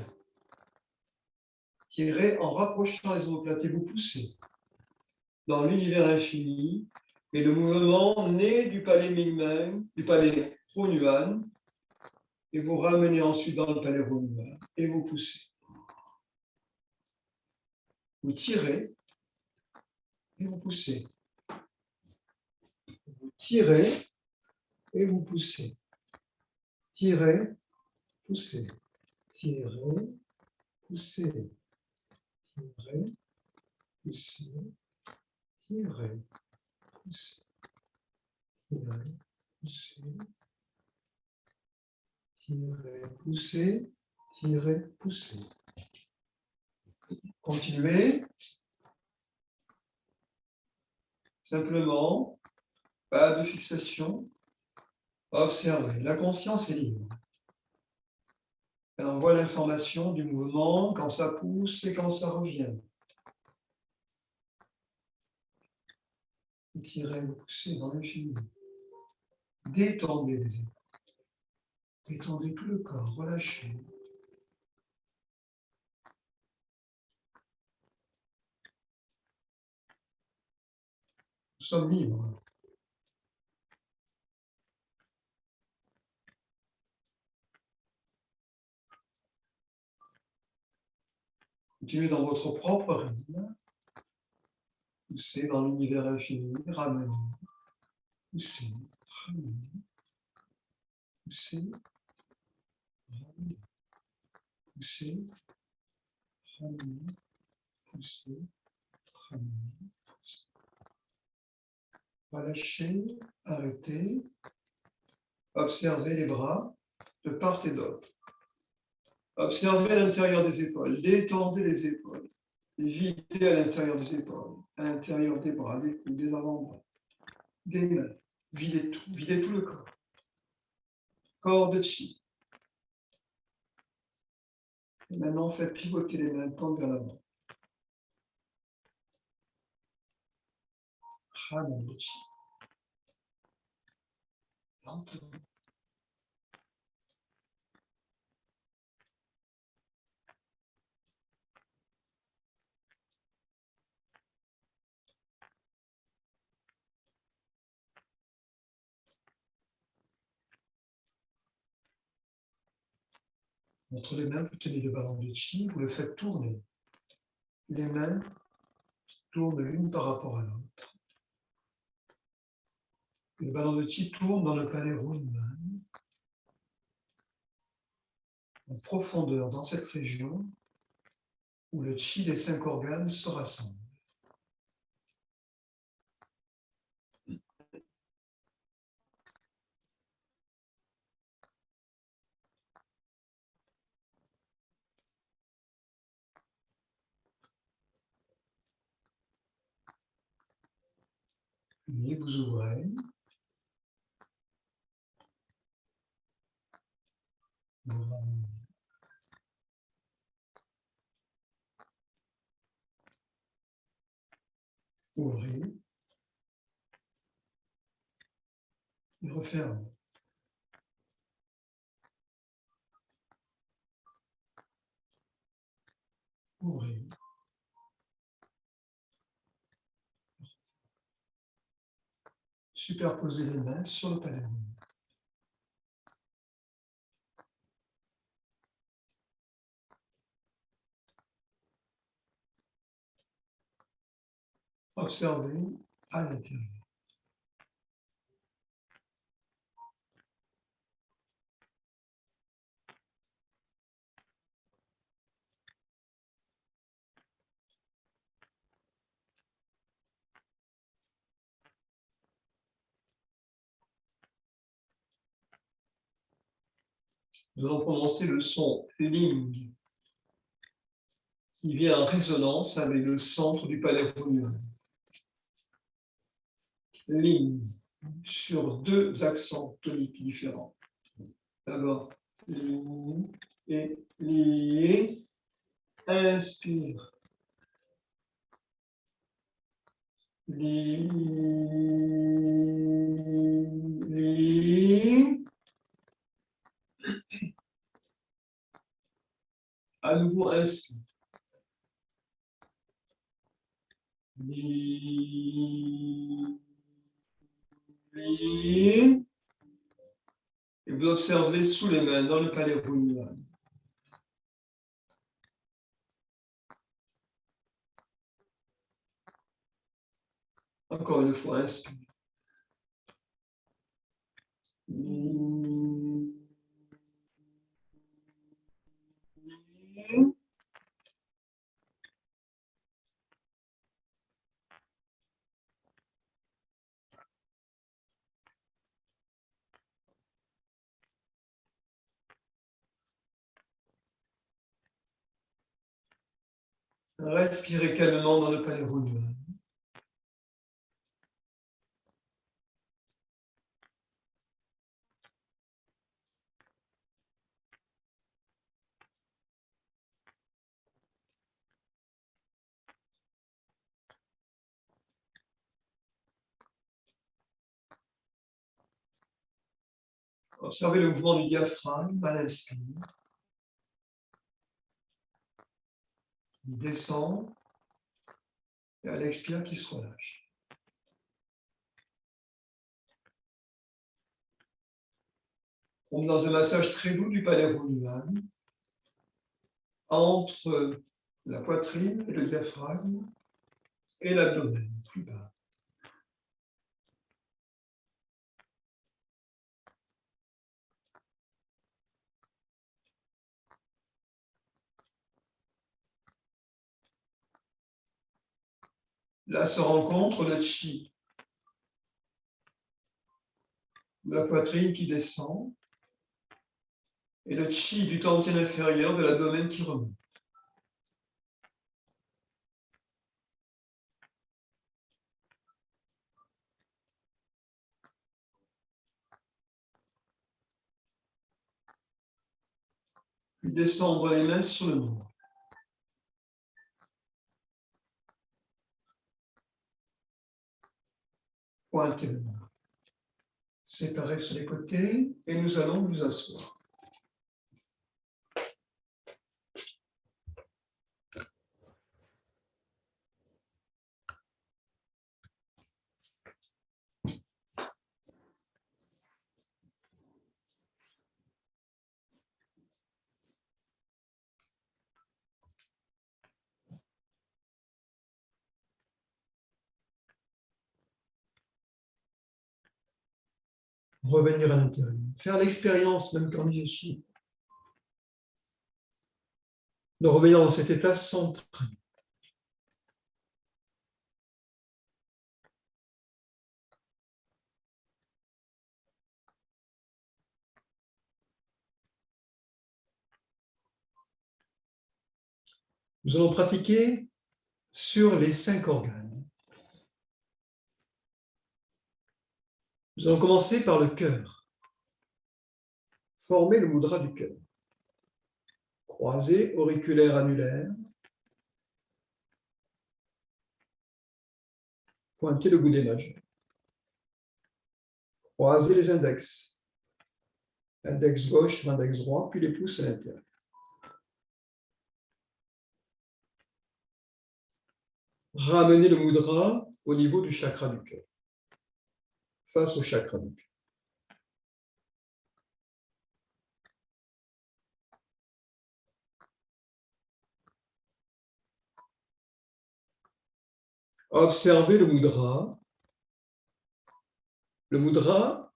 Tirez en rapprochant les omoplates et vous poussez dans l'univers infini. Et le mouvement né du palais Mingmen, du palais Pronuan, et vous ramenez ensuite dans le palais Ronuan, et vous poussez. Vous tirez, et vous poussez. Vous tirez, et vous poussez. Tirez, poussez. Tirez, poussez. Tirez, poussez. Tirez, poussez. Tirez, poussez. Tirez, poussez. Tirez, poussez. Continuez. Simplement, pas de fixation. Observez. La conscience est libre. Elle envoie l'information du mouvement quand ça pousse et quand ça revient. Vous tirez, vous poussez dans l'infini. Détendez les épaules. Détendez tout le corps, relâchez. Nous sommes libres. Continuez dans votre propre rythme. Poussez dans l'univers infini, ramenez. Poussez, ramenez. Poussez, ramenez. Poussez, ramenez. Poussez, ramenez. Relâchez, arrêtez. Observez les bras de part et d'autre. Observez l'intérieur des épaules. Détendez les épaules. Videz à l'intérieur des épaules, à l'intérieur des bras, des coudes, des avant-bras, des mains. Videz tout le corps. Corps de chi. Et maintenant, faites pivoter les mains, tendent vers l'avant. Prana de chi. Lentement. Entre les mains, vous tenez le ballon de chi, vous le faites tourner. Les mains tournent l'une par rapport à l'autre. Le ballon de chi tourne dans le palais Runman, en profondeur, dans cette région où le chi des 5 organes se rassemble. Puis vous ouvrez. Vous ramenez. Ouvrez. Et refermez. Ouvrez. Superposez les mains sur le palais. Observez à l'intérieur. Nous allons prononcer le son ling qui vient en résonance avec le centre du palais Runman. Ling sur 2 accents toniques différents. D'abord, ling et li. Inspire. Li. Li. À nouveau, inspire. Li. Li. Et vous observez sous les mains, dans le palais Runman. Encore une fois, inspire. Respirez calmement dans le palais Runman. Observez le mouvement du diaphragme à l'inspire. Il descend et à l'expire qui se relâche. On est dans un massage très doux du palais Runman entre la poitrine et le diaphragme et l'abdomen plus bas. Là se rencontre le chi. La poitrine qui descend et le chi du tantien inférieur de l'abdomen qui remonte. Puis descendre les mains sur le menton. Pointez les mains. Séparez sur les côtés et nous allons nous asseoir. Revenir à l'intérieur. Faire l'expérience, même quand je suis, de revenir dans cet état centré. Nous allons pratiquer sur les 5 organes. Nous allons commencer par le cœur. Former le mudra du cœur. Croisé, auriculaire, annulaire. Pointez le bout des majeurs. Croisez les index. Index gauche sur index droit, puis les pouces à l'intérieur. Ramenez le mudra au niveau du chakra du cœur, face au chakra du cœur. Observez le mudra. Le mudra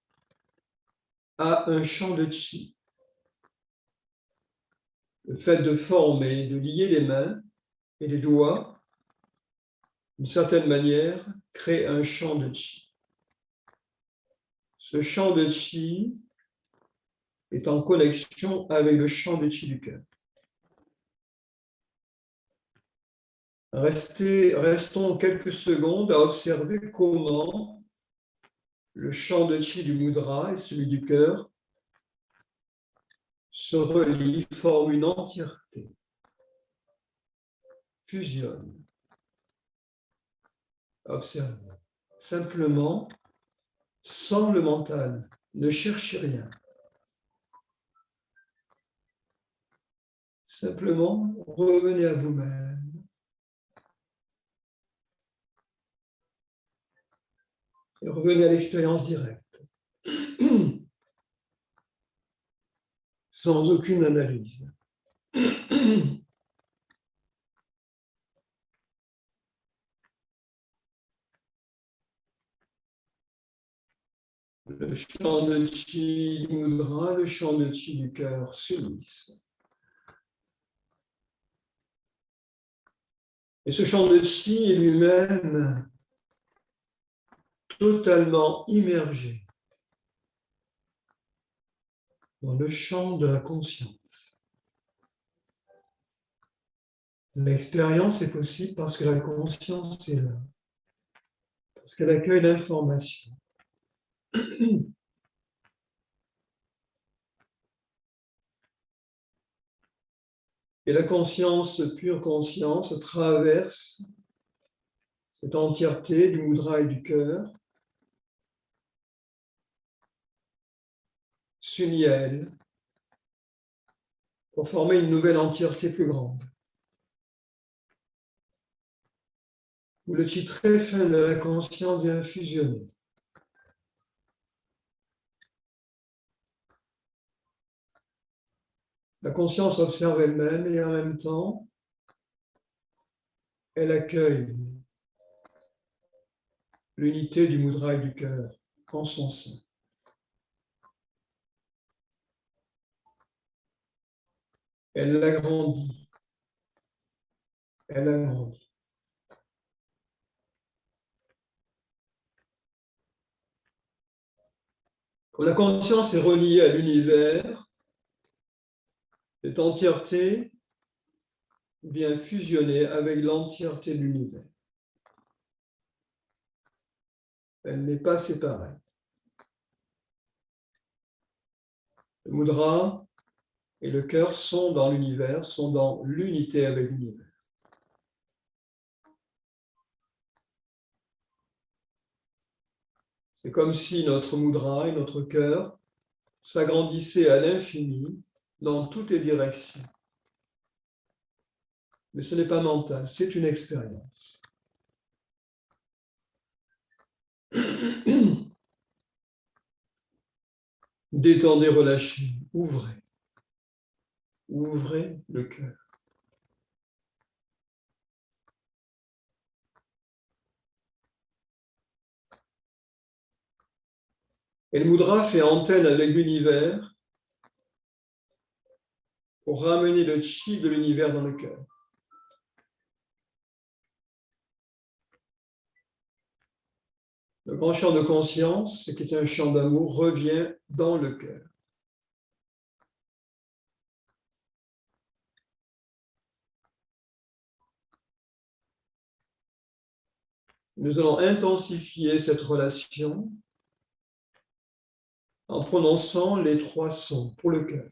a un champ de chi. Le fait de former, de lier les mains et les doigts, d'une certaine manière, crée un champ de chi. Ce champ de chi est en connexion avec le champ de chi du cœur. Restons quelques secondes à observer comment le champ de chi du mudra et celui du cœur se relient, forment une entièreté, fusionnent. Observez. Simplement, sans le mental, ne cherchez rien. Simplement, revenez à vous-même. Et revenez à l'expérience directe. sans aucune analyse. Le champ de chi du mudra, le champ de chi du cœur s'unissent. Et ce champ de chi est lui-même totalement immergé dans le champ de la conscience. L'expérience est possible parce que la conscience est là, parce qu'elle accueille l'information. Et la conscience, pure conscience, traverse cette entièreté du mudra et du cœur, s'unit à elle pour former une nouvelle entièreté plus grande, où le chi très fin de la conscience vient fusionner. La conscience observe elle-même et en même temps, elle accueille l'unité du mudra et du cœur en son sein. Elle l'agrandit. Elle agrandit. Quand la conscience est reliée à l'univers, cette entièreté vient fusionner avec l'entièreté de l'univers. Elle n'est pas séparée. Le mudra et le cœur sont dans l'univers, sont dans l'unité avec l'univers. C'est comme si notre mudra et notre cœur s'agrandissaient à l'infini dans toutes les directions. Mais ce n'est pas mental, c'est une expérience. Détendez, relâchez, ouvrez. Ouvrez le cœur. Et le mudra fait antenne avec l'univers pour ramener le chi de l'univers dans le cœur. Le grand champ de conscience, qui est un champ d'amour, revient dans le cœur. Nous allons intensifier cette relation en prononçant les 3 sons pour le cœur.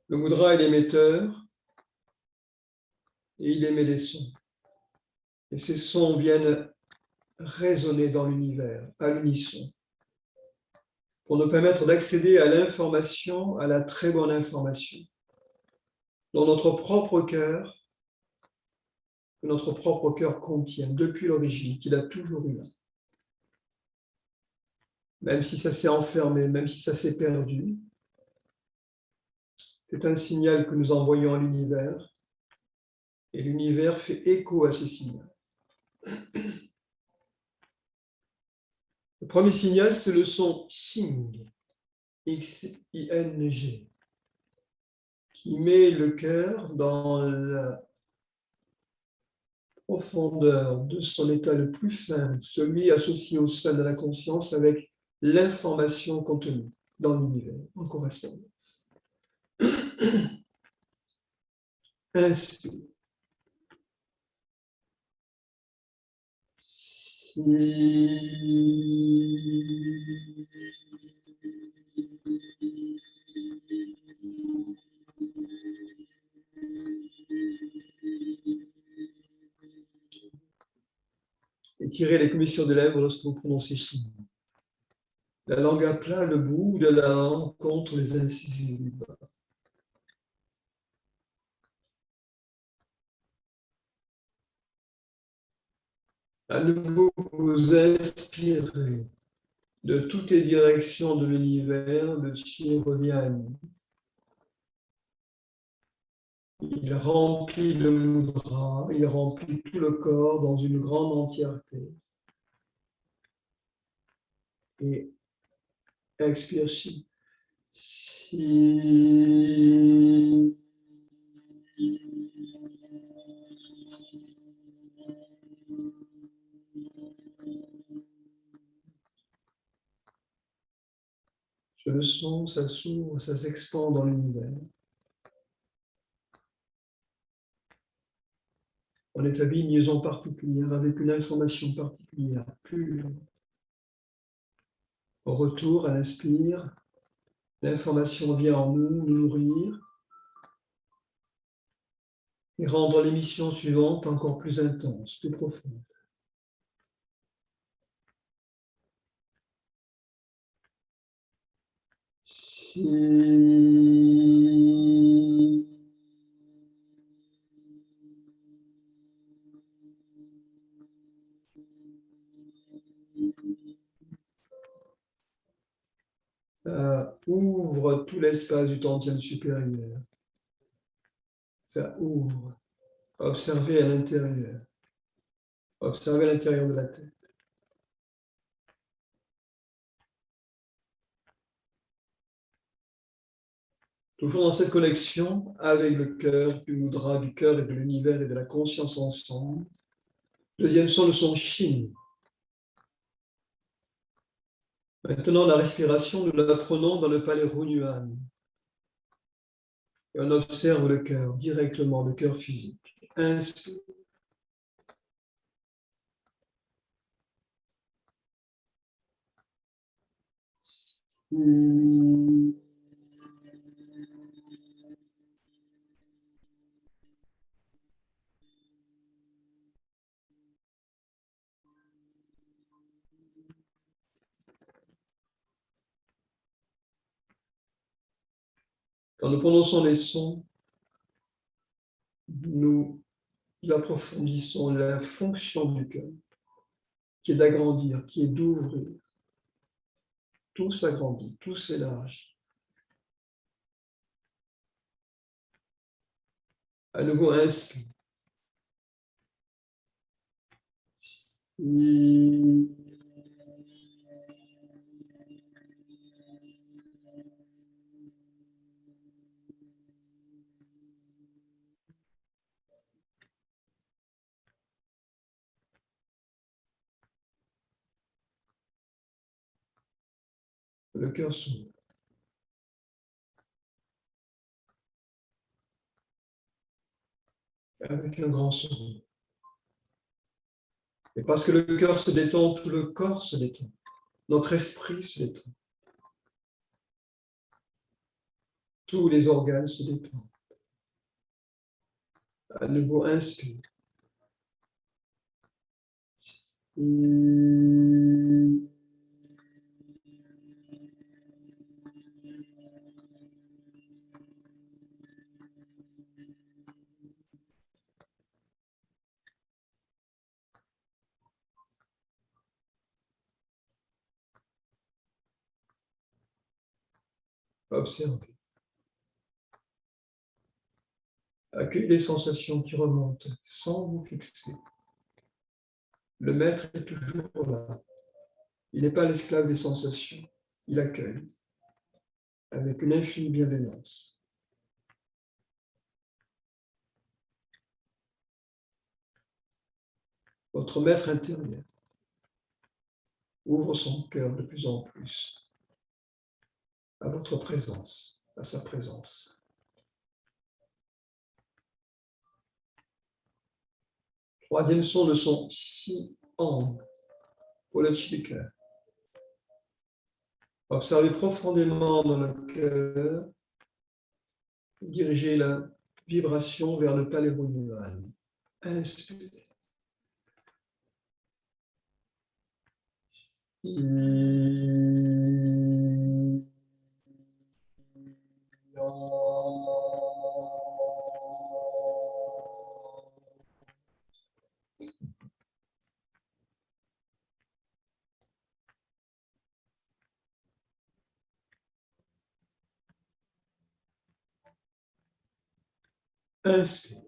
Le mudra est l'émetteur et il émet les sons. Et ces sons viennent résonner dans l'univers à l'unisson pour nous permettre d'accéder à l'information, à la très bonne information, dans notre propre cœur, que notre propre cœur contient depuis l'origine, qu'il a toujours eu là. Même si ça s'est enfermé, même si ça s'est perdu, c'est un signal que nous envoyons à l'univers et l'univers fait écho à ce signal. Le premier signal, c'est le son Xing, X-I-N-G, qui met le cœur dans la profondeur de son état le plus fin, celui associé au sein de la conscience avec l'information contenue dans l'univers en correspondance. Ainsi, étirez les commissures de lèvres lorsque vous prononcez chi. La langue à plat, le bout de la langue contre les incisives du bas. À nouveau, vous inspirez de toutes les directions de l'univers, le chi revient à nous. Il remplit le mudra, il remplit tout le corps dans une grande entièreté. Et expire chi. Si. Je le sens, ça s'ouvre, ça s'expand dans l'univers. On établit une liaison particulière avec une information particulière. Plus au retour, à l'inspire, l'information vient en nous, nous nourrir et rendre l'émission suivante encore plus intense, plus profonde. Si. Ça ouvre tout l'espace du tantième supérieur. Ça ouvre. Observez à l'intérieur. Observez à l'intérieur de la tête. Toujours dans cette connexion avec le cœur, du mudra, du cœur et de l'univers et de la conscience ensemble. Deuxième son, le son Shin. Maintenant, la respiration, nous la prenons dans le palais Runyuan. Et on observe le cœur directement, le cœur physique. Inspire. Quand nous prononçons les sons, nous approfondissons la fonction du cœur, qui est d'agrandir, qui est d'ouvrir. Tout s'agrandit, tout s'élargit. À nouveau, inspire. Le cœur s'ouvre. Avec un grand sourire. Et parce que le cœur se détend, tout le corps se détend. Notre esprit se détend. Tous les organes se détendent. À nouveau, inspire. Observez. Accueillez les sensations qui remontent sans vous fixer. Le maître est toujours là. Il n'est pas l'esclave des sensations. Il accueille avec une infinie bienveillance. Votre maître intérieur ouvre son cœur de plus en plus à votre présence, à sa présence. Troisième son, le son Si-Ang, pour le chi du cœur. Observez profondément dans le cœur, dirigez la vibration vers le palais Runyuan. Inspirez. Inspire.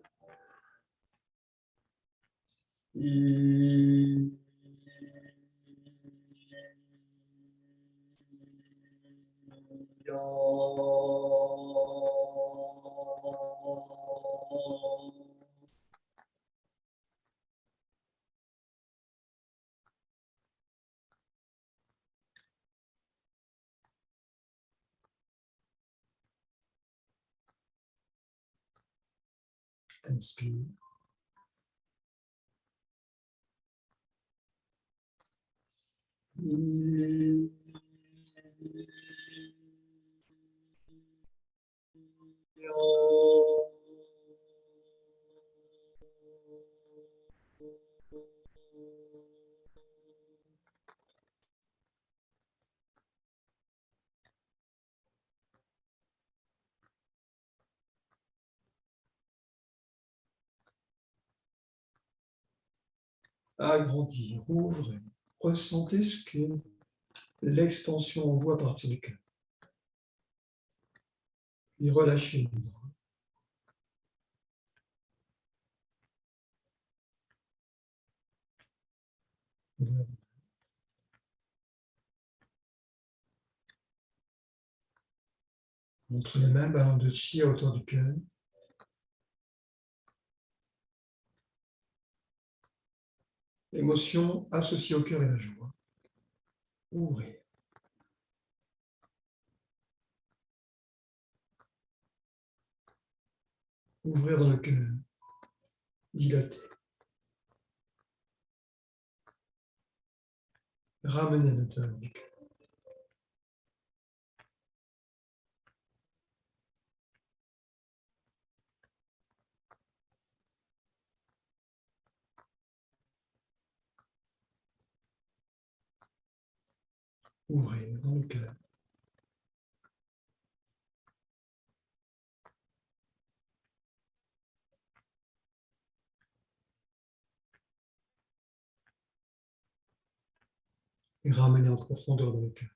Inspire. Agrandir, ouvrez, ressentez ce que l'expansion en vous à partir du cœur. Puis relâchez. Montre les mains, ballon de chi à hauteur du cœur. L'émotion associée au cœur et la joie. Ouvrez. Ouvrir dans le cœur. Dilater. Ramener à l'intérieur du cœur. Ouvrir dans le cœur. Et ramener en profondeur dans le cœur.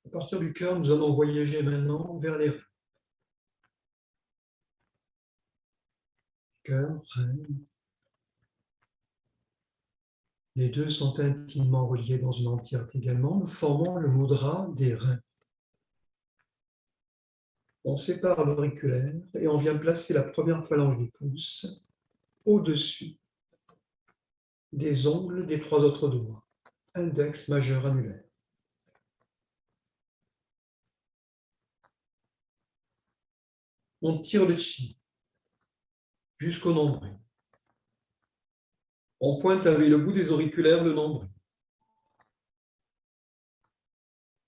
À partir du cœur, nous allons voyager maintenant vers les reins. Cœur, rein. Les deux sont intimement reliés dans une entièreté également. Nous formons le mudra des reins. On sépare l'auriculaire et on vient placer la première phalange du pouce au-dessus des ongles des trois autres doigts, index, majeur, annulaire. On tire le chi jusqu'au nombril. On pointe avec le bout des auriculaires le nombril.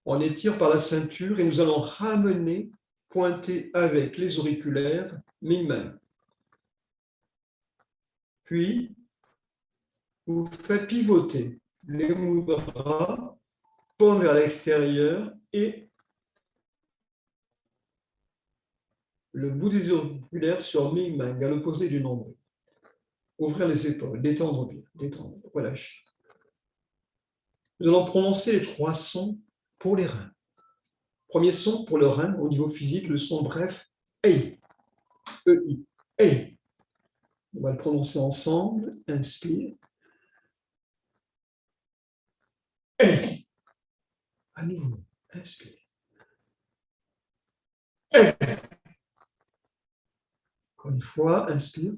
On étire par la ceinture et nous allons ramener, pointer avec les auriculaires, mi-main. Puis, vous faites pivoter les mudras, paume vers l'extérieur et le bout des auriculaires sur mi-main, à l'opposé du nombril. Ouvrir les épaules, détendre bien, détendre, relâcher. Nous allons prononcer les trois sons pour les reins. Premier son pour le rein, au niveau physique, le son bref, ei, E-I, ei. On va le prononcer ensemble, inspire. Ei. À nouveau, inspire. Ei. Encore une fois, inspire.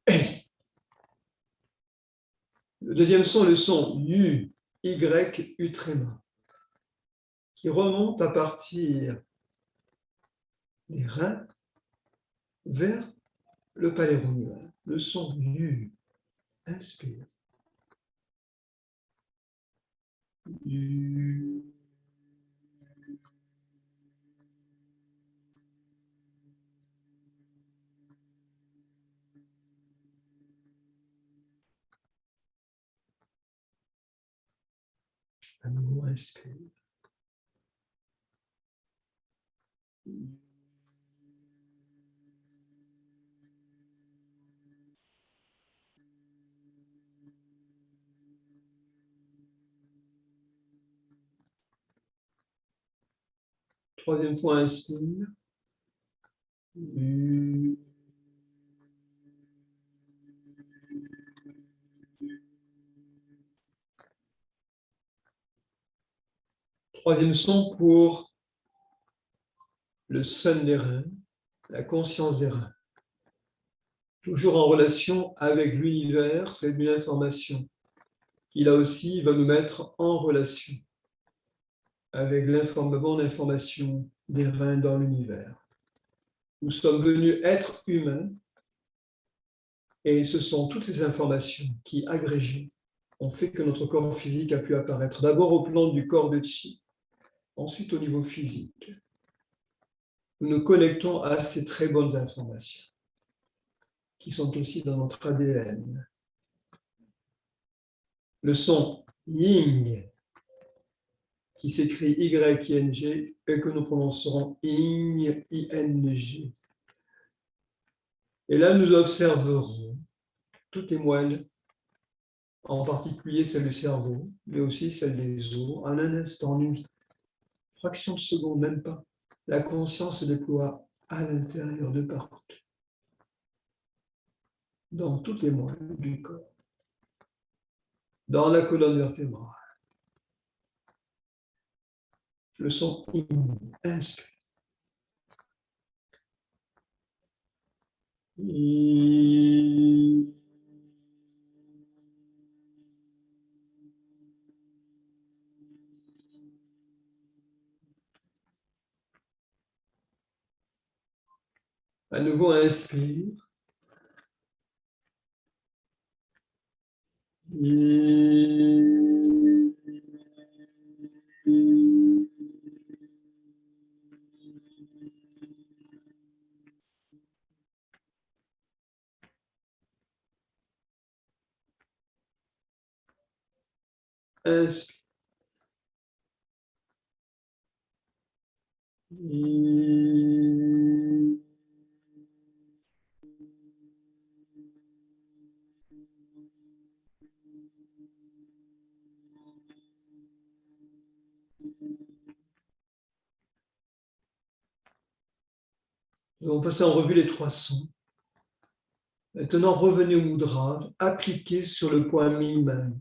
Ei. Le deuxième son est le son U, Y, U tréma, qui remonte à partir des reins vers le palais rhomien. Le son U, inspire. U. À nouveau, inspire. Troisième fois, inspire. Troisième son pour le sun des reins, la conscience des reins. Toujours en relation avec l'univers, c'est une information qui là aussi va nous mettre en relation avec bonne information des reins dans l'univers. Nous sommes venus être humains et ce sont toutes ces informations qui, agrégées, ont fait que notre corps physique a pu apparaître d'abord au plan du corps de Chi, ensuite au niveau physique. Nous nous connectons à ces très bonnes informations qui sont aussi dans notre ADN. Le son Ying, qui s'écrit Y-I-N-G, et que nous prononcerons Ing, I-N-G. Et là, nous observerons toutes les moelles, en particulier celle du cerveau, mais aussi celle des os, en un instant, en une fraction de seconde, même pas. La conscience se déploie à l'intérieur de partout, dans toutes les moelles du corps, dans la colonne vertébrale. Le son Ing, inspire. À nouveau, inspire. Inspire. Nous allons passer en revue les trois sons. Maintenant, revenez au mudra, appliquez sur le point mi-main.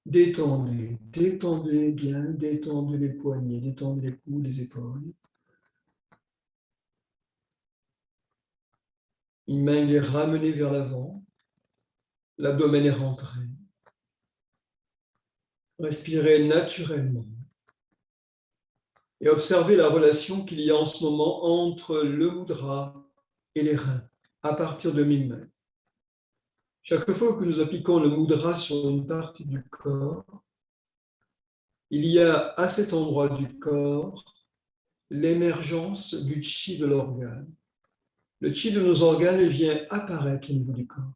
Détendez, détendez bien, détendez les poignets, détendez les coudes, les épaules. Une main est ramenée vers l'avant, l'abdomen est rentré. Respirez naturellement et observez la relation qu'il y a en ce moment entre le mudra et les reins, à partir de mi-main. Chaque fois que nous appliquons le mudra sur une partie du corps, il y a à cet endroit du corps l'émergence du chi de l'organe. Le chi de nos organes vient apparaître au niveau du corps.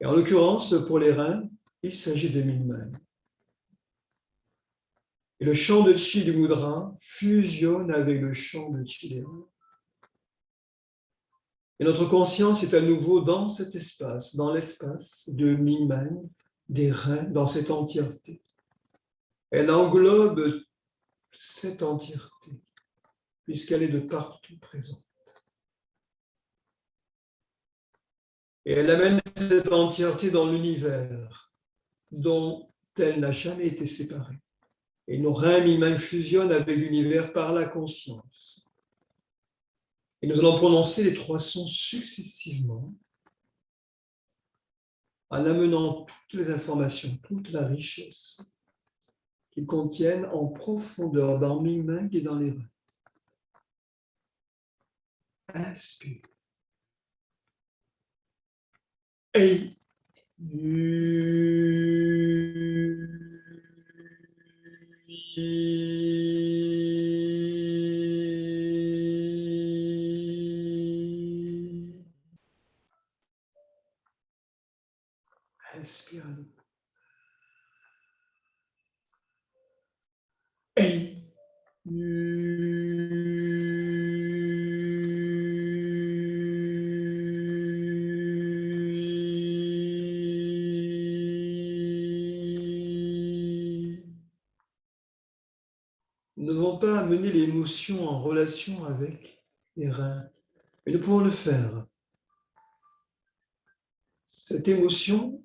Et en l'occurrence, pour les reins, il s'agit de mi-main. Et le champ de chi du mudra fusionne avec le champ de chi des reins. Et notre conscience est à nouveau dans cet espace, dans l'espace de mi-main, des reins, dans cette entièreté. Elle englobe cette entièreté, puisqu'elle est de partout présente. Et elle amène cette entièreté dans l'univers, dont elle n'a jamais été séparée. Et nos reins mi-main fusionnent avec l'univers par la conscience. Et nous allons prononcer les trois sons successivement, en amenant toutes les informations, toute la richesse qu'ils contiennent en profondeur dans mi-main et dans les reins. Inspire. Et inspire à nouveau. Et Nous n'avons pas à mener l'émotion en relation avec les reins, mais nous pouvons le faire. Cette émotion,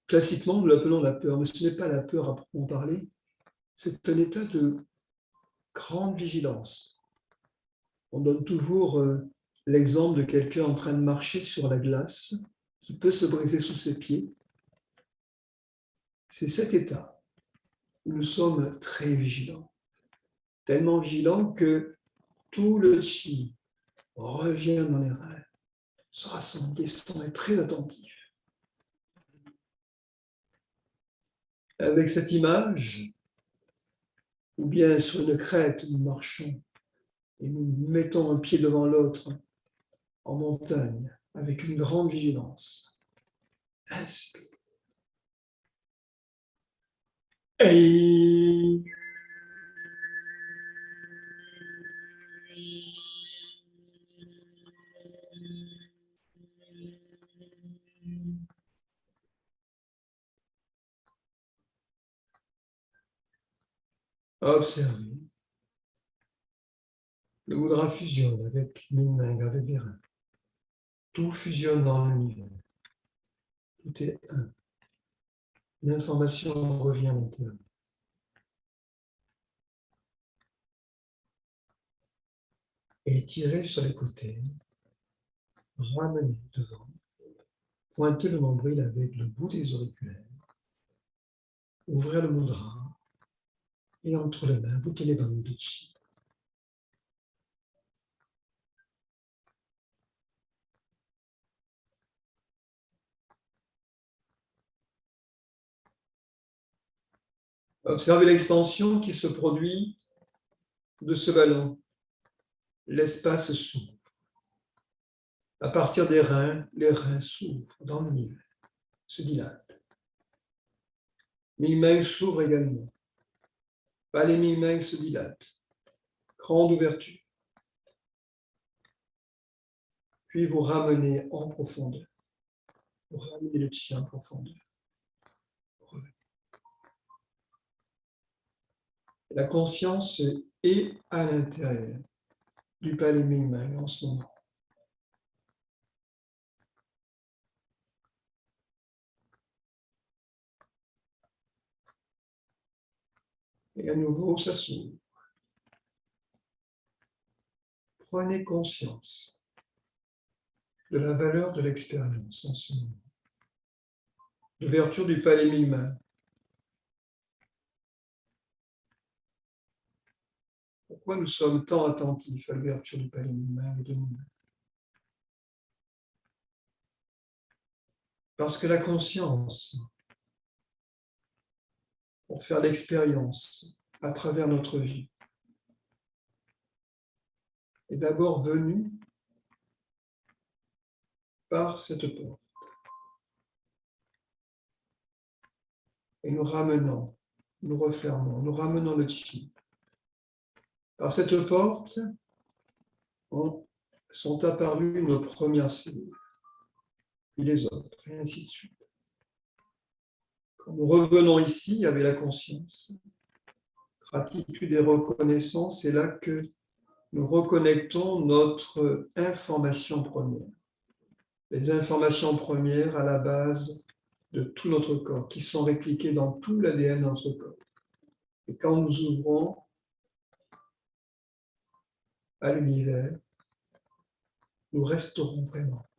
classiquement, nous l'appelons la peur, mais ce n'est pas la peur à proprement parler, c'est un état de grande vigilance. On donne toujours l'exemple de quelqu'un en train de marcher sur la glace qui peut se briser sous ses pieds. C'est cet état où nous sommes très vigilants, tellement vigilants que tout le chi revient dans les reins, se rassemble, descend, est très attentif. Avec cette image, ou bien sur une crête, nous marchons et nous mettons un pied devant l'autre en montagne avec une grande vigilance. Inspire. Et observez. Le mudra fusionne avec Minming, avec les reins. Tout fusionne dans l'univers. Tout est un. L'information revient à l'intérieur. Étirez sur les côtés. Ramenez devant. Pointez le nombril avec le bout des auriculaires. Ouvrez le mudra. Et entre les mains, bouquez les bandes de chi. Observez l'expansion qui se produit de ce ballon. L'espace s'ouvre. À partir des reins, les reins s'ouvrent dans l'univers, se dilatent. Ming-Meng s'ouvre également. Pas les Ming-Meng se dilatent. Grande ouverture. Puis vous ramenez en profondeur. Vous ramenez le chi en profondeur. La conscience est à l'intérieur du palais Ming-Meng en ce moment. Et à nouveau, ça s'ouvre. Prenez conscience de la valeur de l'expérience en ce moment. L'ouverture du palais Ming-Meng. Pourquoi nous sommes tant attentifs à l'ouverture du palais Ming-Meng et de nous-mêmes? Parce que la conscience, pour faire l'expérience à travers notre vie, est d'abord venue par cette porte. Et nous ramenons, nous refermons, nous ramenons le chi. Par cette porte, sont apparues nos premières cellules, puis les autres, et ainsi de suite. Quand nous revenons ici avec la conscience, gratitude et reconnaissance, c'est là que nous reconnectons notre information première. Les informations premières à la base de tout notre corps, qui sont répliquées dans tout l'ADN de notre corps. Et quand nous ouvrons à l'univers, nous resterons vraiment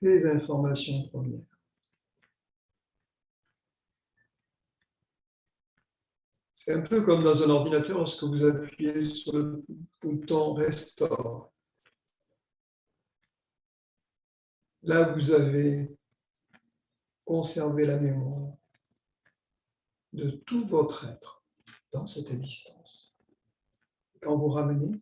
ces informations premières. C'est un peu comme dans un ordinateur, lorsque vous appuyez sur le bouton Restore. Là, vous avez conservé la mémoire de tout votre être dans cette existence. Quand vous ramenez,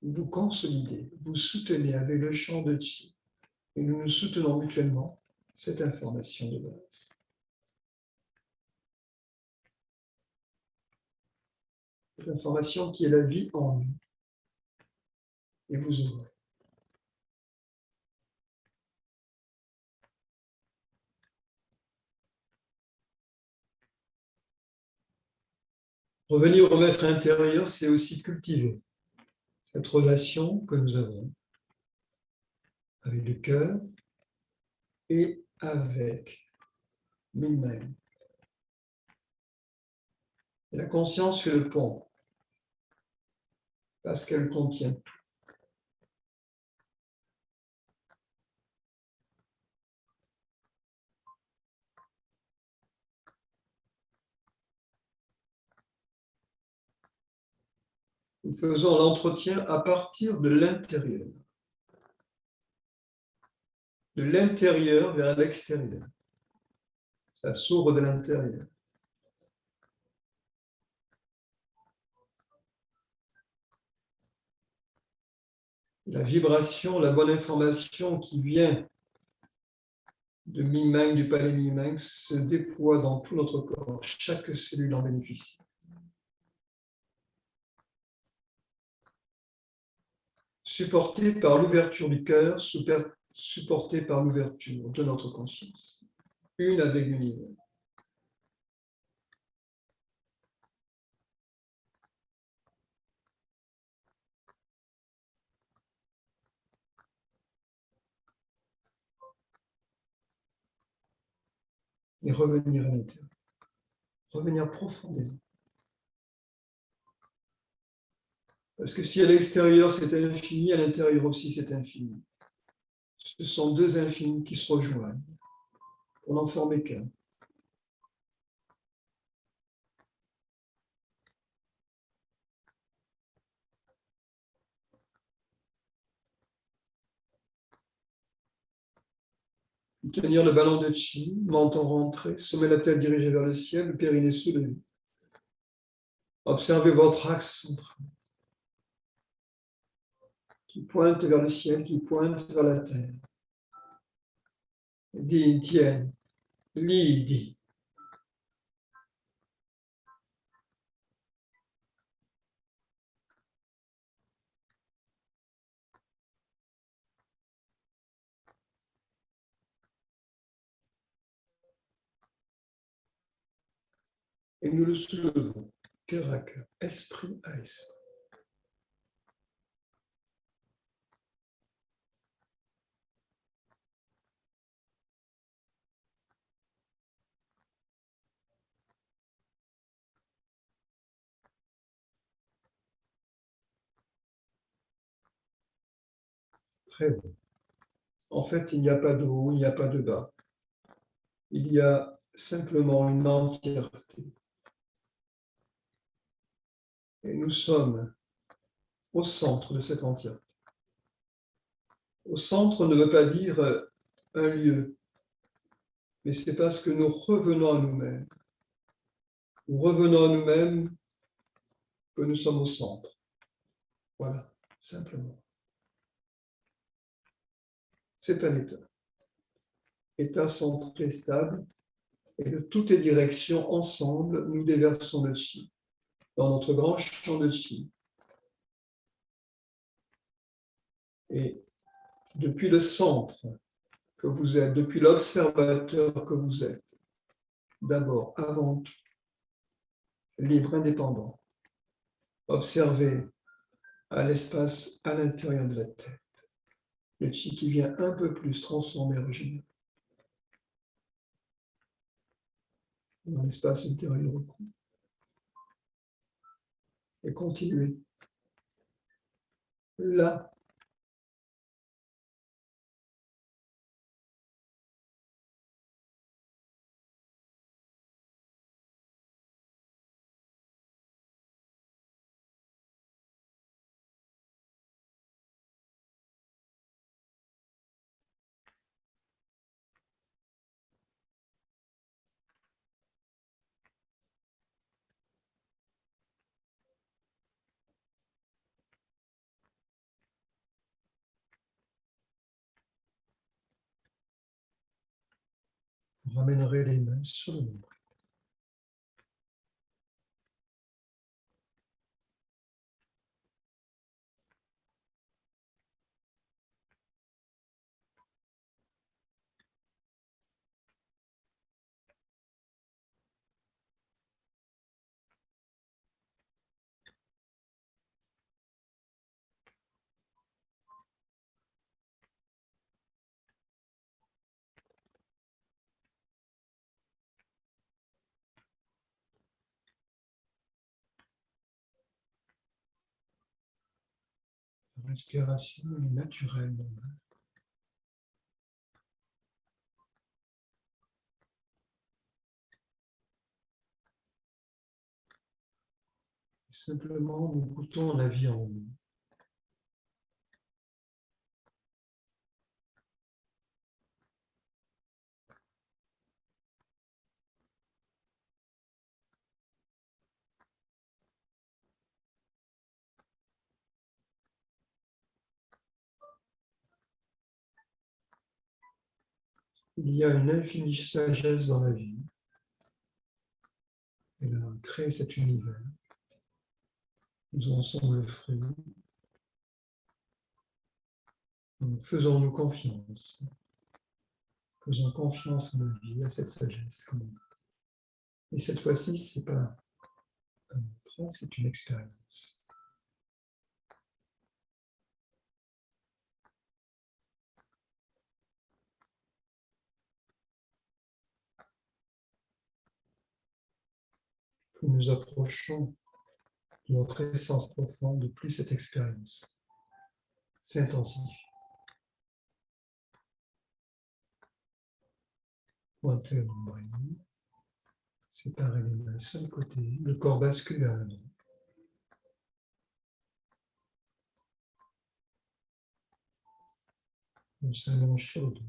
vous consolidez, vous soutenez avec le champ de chi, et nous nous soutenons mutuellement cette information de base. Cette information qui est la vie en nous. Et vous ouvrez. Revenir au maître intérieur, c'est aussi cultiver cette relation que nous avons avec le cœur et avec nous-mêmes. Et la conscience fait le pont, parce qu'elle contient tout. Nous faisons l'entretien à partir de l'intérieur vers l'extérieur. Ça s'ouvre de l'intérieur. La vibration, la bonne information qui vient de mi-mind, du palais mi-mind, se déploie dans tout notre corps. Chaque cellule en bénéficie. Supporté par l'ouverture du cœur, supporté par l'ouverture de notre conscience. Une avec l'univers. Et revenir à l'intérieur. Revenir profondément. Parce que si à l'extérieur c'est infini, à l'intérieur aussi c'est infini. Ce sont deux infinis qui se rejoignent. On n'en formait qu'un. Tenir le ballon de chi, menton rentré, sommet de la tête dirigée vers le ciel, le périnée soulevé. Observez votre axe central qui pointe vers le ciel, qui pointe vers la terre. Di, tien, li, di. Et nous le soulevons, cœur à cœur, esprit à esprit. Très bon. En fait, il n'y a pas de haut, il n'y a pas de bas. Il y a simplement une entièreté. Et nous sommes au centre de cette entièreté. Au centre ne veut pas dire un lieu, mais c'est parce que nous revenons à nous-mêmes. Nous revenons à nous-mêmes que nous sommes au centre. Voilà, simplement. C'est un état. État centré stable, et de toutes les directions, ensemble, nous déversons le chi dans notre grand champ de chi. Et depuis le centre que vous êtes, depuis l'observateur que vous êtes, d'abord, avant tout, libre, indépendant, observez à l'espace à l'intérieur de la tête. Le chi qui vient un peu plus transformer, régénérer dans l'espace intérieur au cou. Et continuez. Là, vous ramènerez les mains sur le nombril. Respiration est naturelle. Simplement, nous goûtons la vie en nous. Il y a une infinie sagesse dans la vie. Elle a créé cet univers. Nous en sommes le fruit. Donc, faisons-nous confiance. Faisons confiance à la vie, à cette sagesse. Et cette fois-ci, ce n'est pas un mantra, c'est une expérience. Plus nous approchons de notre essence profonde, plus cette expérience s'intensifie. Pointez le nombril, séparez les mains sur le côté, le corps bascule vers l'avant. On s'allonge sur le dos.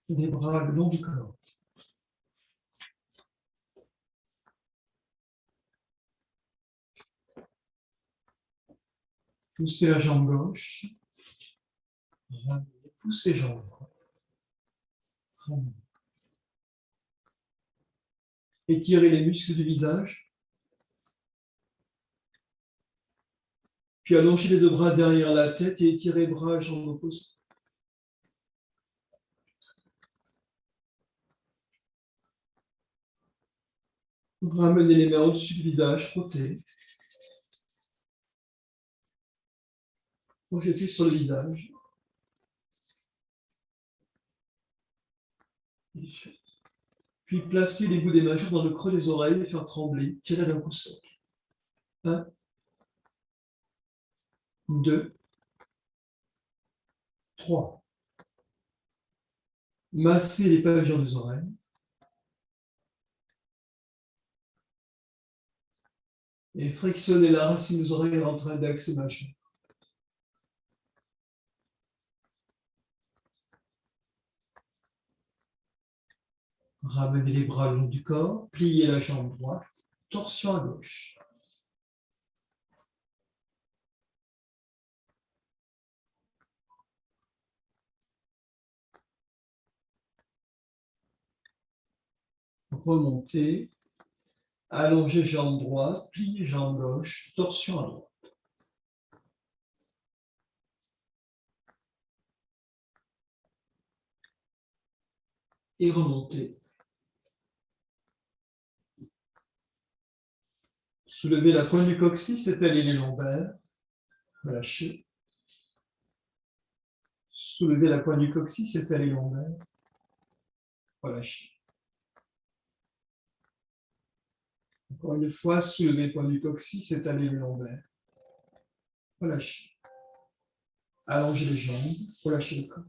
Les bras le long du corps. Poussez la jambe gauche. Ramenez, poussez la jambe droite. Ramenez. Étirez les muscles du visage. Puis allongez les deux bras derrière la tête et étirez les bras et jambes opposées. Ramenez les mains au-dessus du visage, frottez. Projetez sur le visage. Puis placez les bouts des mains dans le creux des oreilles et faire trembler. Tirez d'un coup sec. 1, 2, 3. Massez les pavillons des oreilles. Et frictionnez la racine des oreilles entre index et mâchoire. Ramenez les bras le long du corps, pliez la jambe droite, torsion à gauche. Remontez, allongez jambe droite, pliez jambe gauche, torsion à droite. Et remontez. Soulevez la pointe du coccyx, étalez les lombaires, relâchez. Soulevez la pointe du coccyx, étalez les lombaires, relâchez. Encore une fois, soulevez la pointe du coccyx, étalez les lombaires, relâchez. Allongez les jambes, relâchez le corps.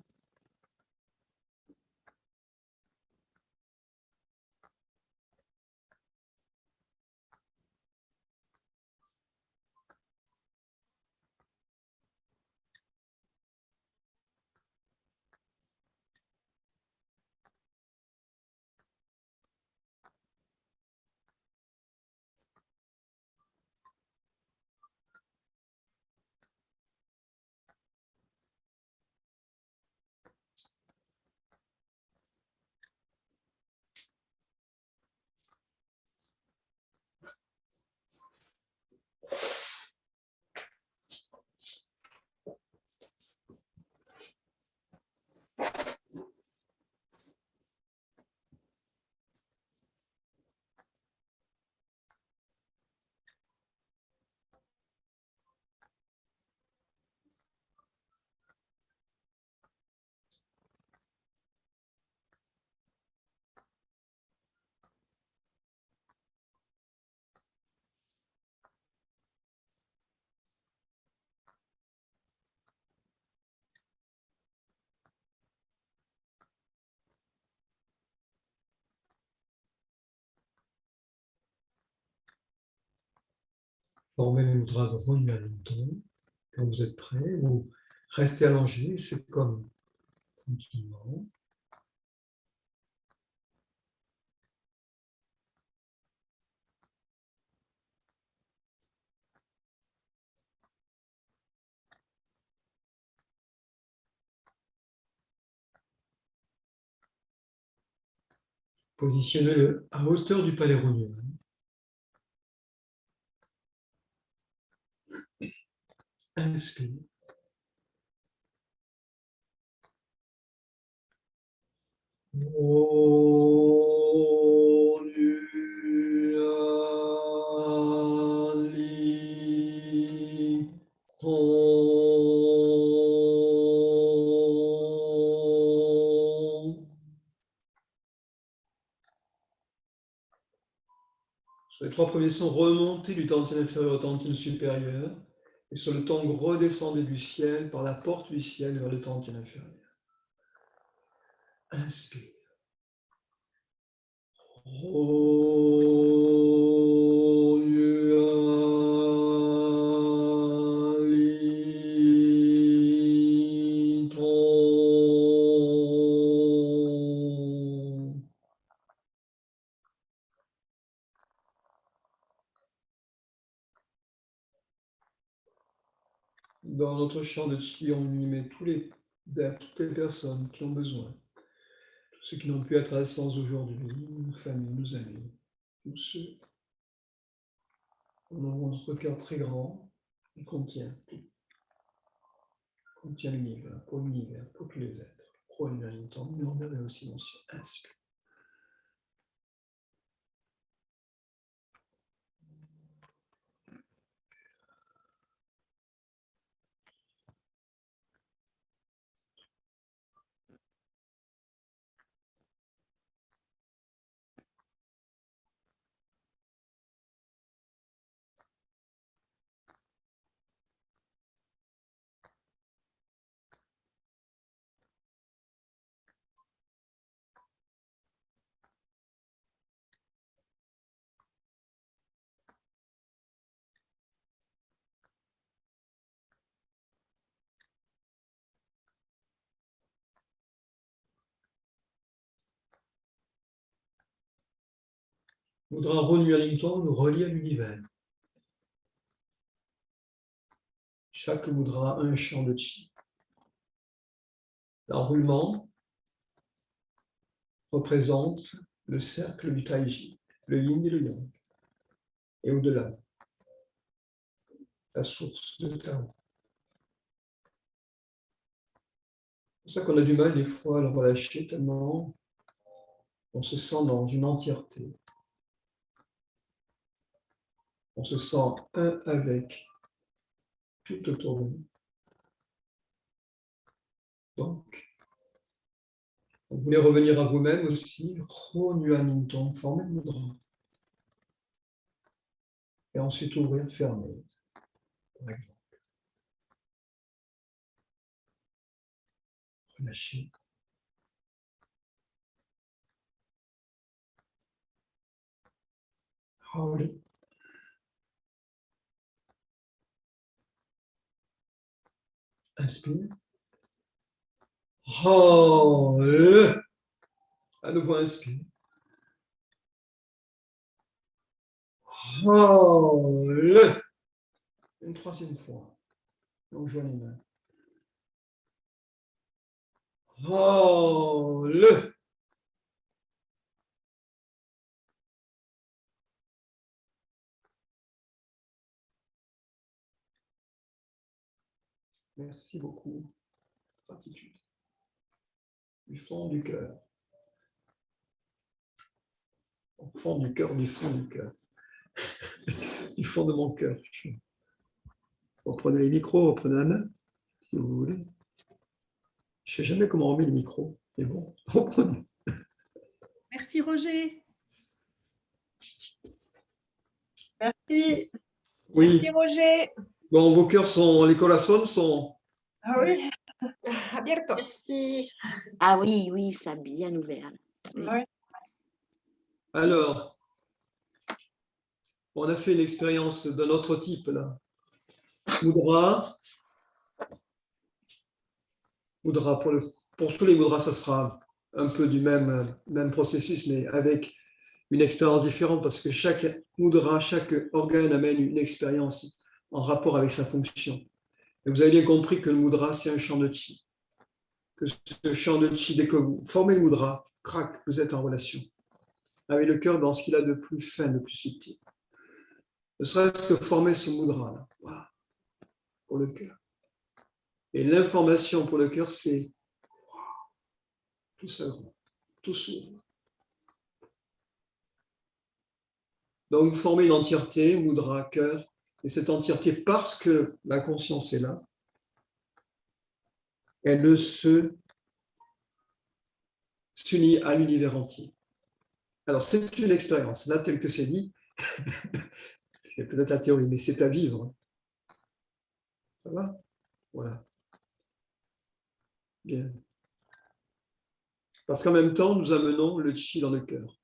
Formez le mudra de Ron-Yalinton. Quand vous êtes prêt, vous restez allongé, c'est comme tranquillement. Positionnez-le à hauteur du palais rognon. Inspire. Sur les 3 premiers sons, remontez du tantien inférieur au tantien supérieur. Et sur le tong, redescendez du ciel, par la porte du ciel, vers le tantien inférieur. Inspire. Dans notre champ de chi, on y met tous les êtres, toutes les personnes qui ont besoin. Tous ceux qui n'ont pu être à distance aujourd'hui, nos familles, nos amis, tous ceux. On a notre cœur très grand, il contient tout. Il contient l'univers, pour tous les êtres. Pro et temps, mais on est aussi dans ce inspire. Mudra Ron Wellington nous relie à l'univers. Chaque mudra a un champ de chi. L'enroulement représente le cercle du Taiji, le yin et le yang. Et au-delà, la source de Tao. C'est pour ça qu'on a du mal des fois à le relâcher tellement on se sent dans une entièreté. On se sent un avec tout autour de nous. Donc, vous voulez revenir à vous-même aussi, Ro-Nuan-Yin-Tong, former le mudra. Et ensuite ouvrir, fermer, par exemple. Relâcher. Howley. Inspire. Howley. À nouveau, inspire. Howley. Une troisième fois. On joint les mains. Howley. Merci beaucoup. Gratitude. Du fond du cœur. Au fond du cœur, du fond du cœur. Du fond de mon cœur. Reprenez les micros, reprenez la main, si vous voulez. Je ne sais jamais comment on met les micros, mais bon, reprenez. Merci Roger. Merci. Oui. Merci Roger. Bon, vos cœurs sont, les corazones sont. Ah oui. À bientôt. Merci. Ah oui, oui, ça a bien ouvert. Oui. Ouais. Alors, On a fait une expérience d'un autre type là. Mudra, pour tous les mudras, ça sera un peu du même processus, mais avec une expérience différente, parce que chaque mudra, chaque organe amène une expérience en rapport avec sa fonction. Et vous avez bien compris que le mudra, c'est un champ de chi. Que ce champ de chi, dès que vous formez le mudra, crac, vous êtes en relation avec le cœur dans ce qu'il a de plus fin, de plus subtil. Ne serait-ce que former ce mudra, là, voilà, pour le cœur. Et l'information pour le cœur, c'est tout ça, tout s'ouvre. Donc, former une entièreté, mudra, cœur, et cette entièreté, parce que la conscience est là, elle s'unit à l'univers entier. Alors, c'est une expérience. Là, tel que c'est dit, c'est peut-être la théorie, mais c'est à vivre. Ça va? Voilà. Bien. Parce qu'en même temps, nous amenons le chi dans le cœur.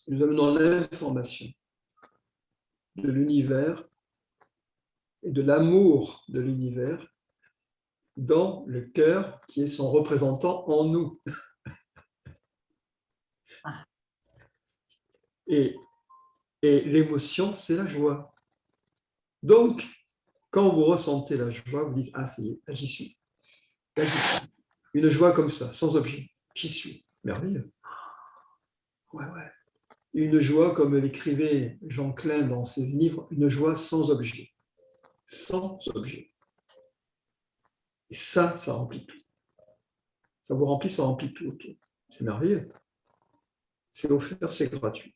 Nous amenons l'information de l'univers et de l'amour de l'univers dans le cœur qui est son représentant en nous. Et l'émotion, c'est la joie. Donc, quand vous ressentez la joie, vous dites, ah, ça y est, là, j'y suis. Là, j'y suis. Une joie comme ça, sans objet. J'y suis. Merveilleux. Ouais. Une joie, comme l'écrivait Jean Klein dans ses livres, une joie sans objet. Sans objet. Et ça remplit tout. Ça vous remplit, ça remplit tout. Okay. C'est merveilleux. C'est offert, c'est gratuit.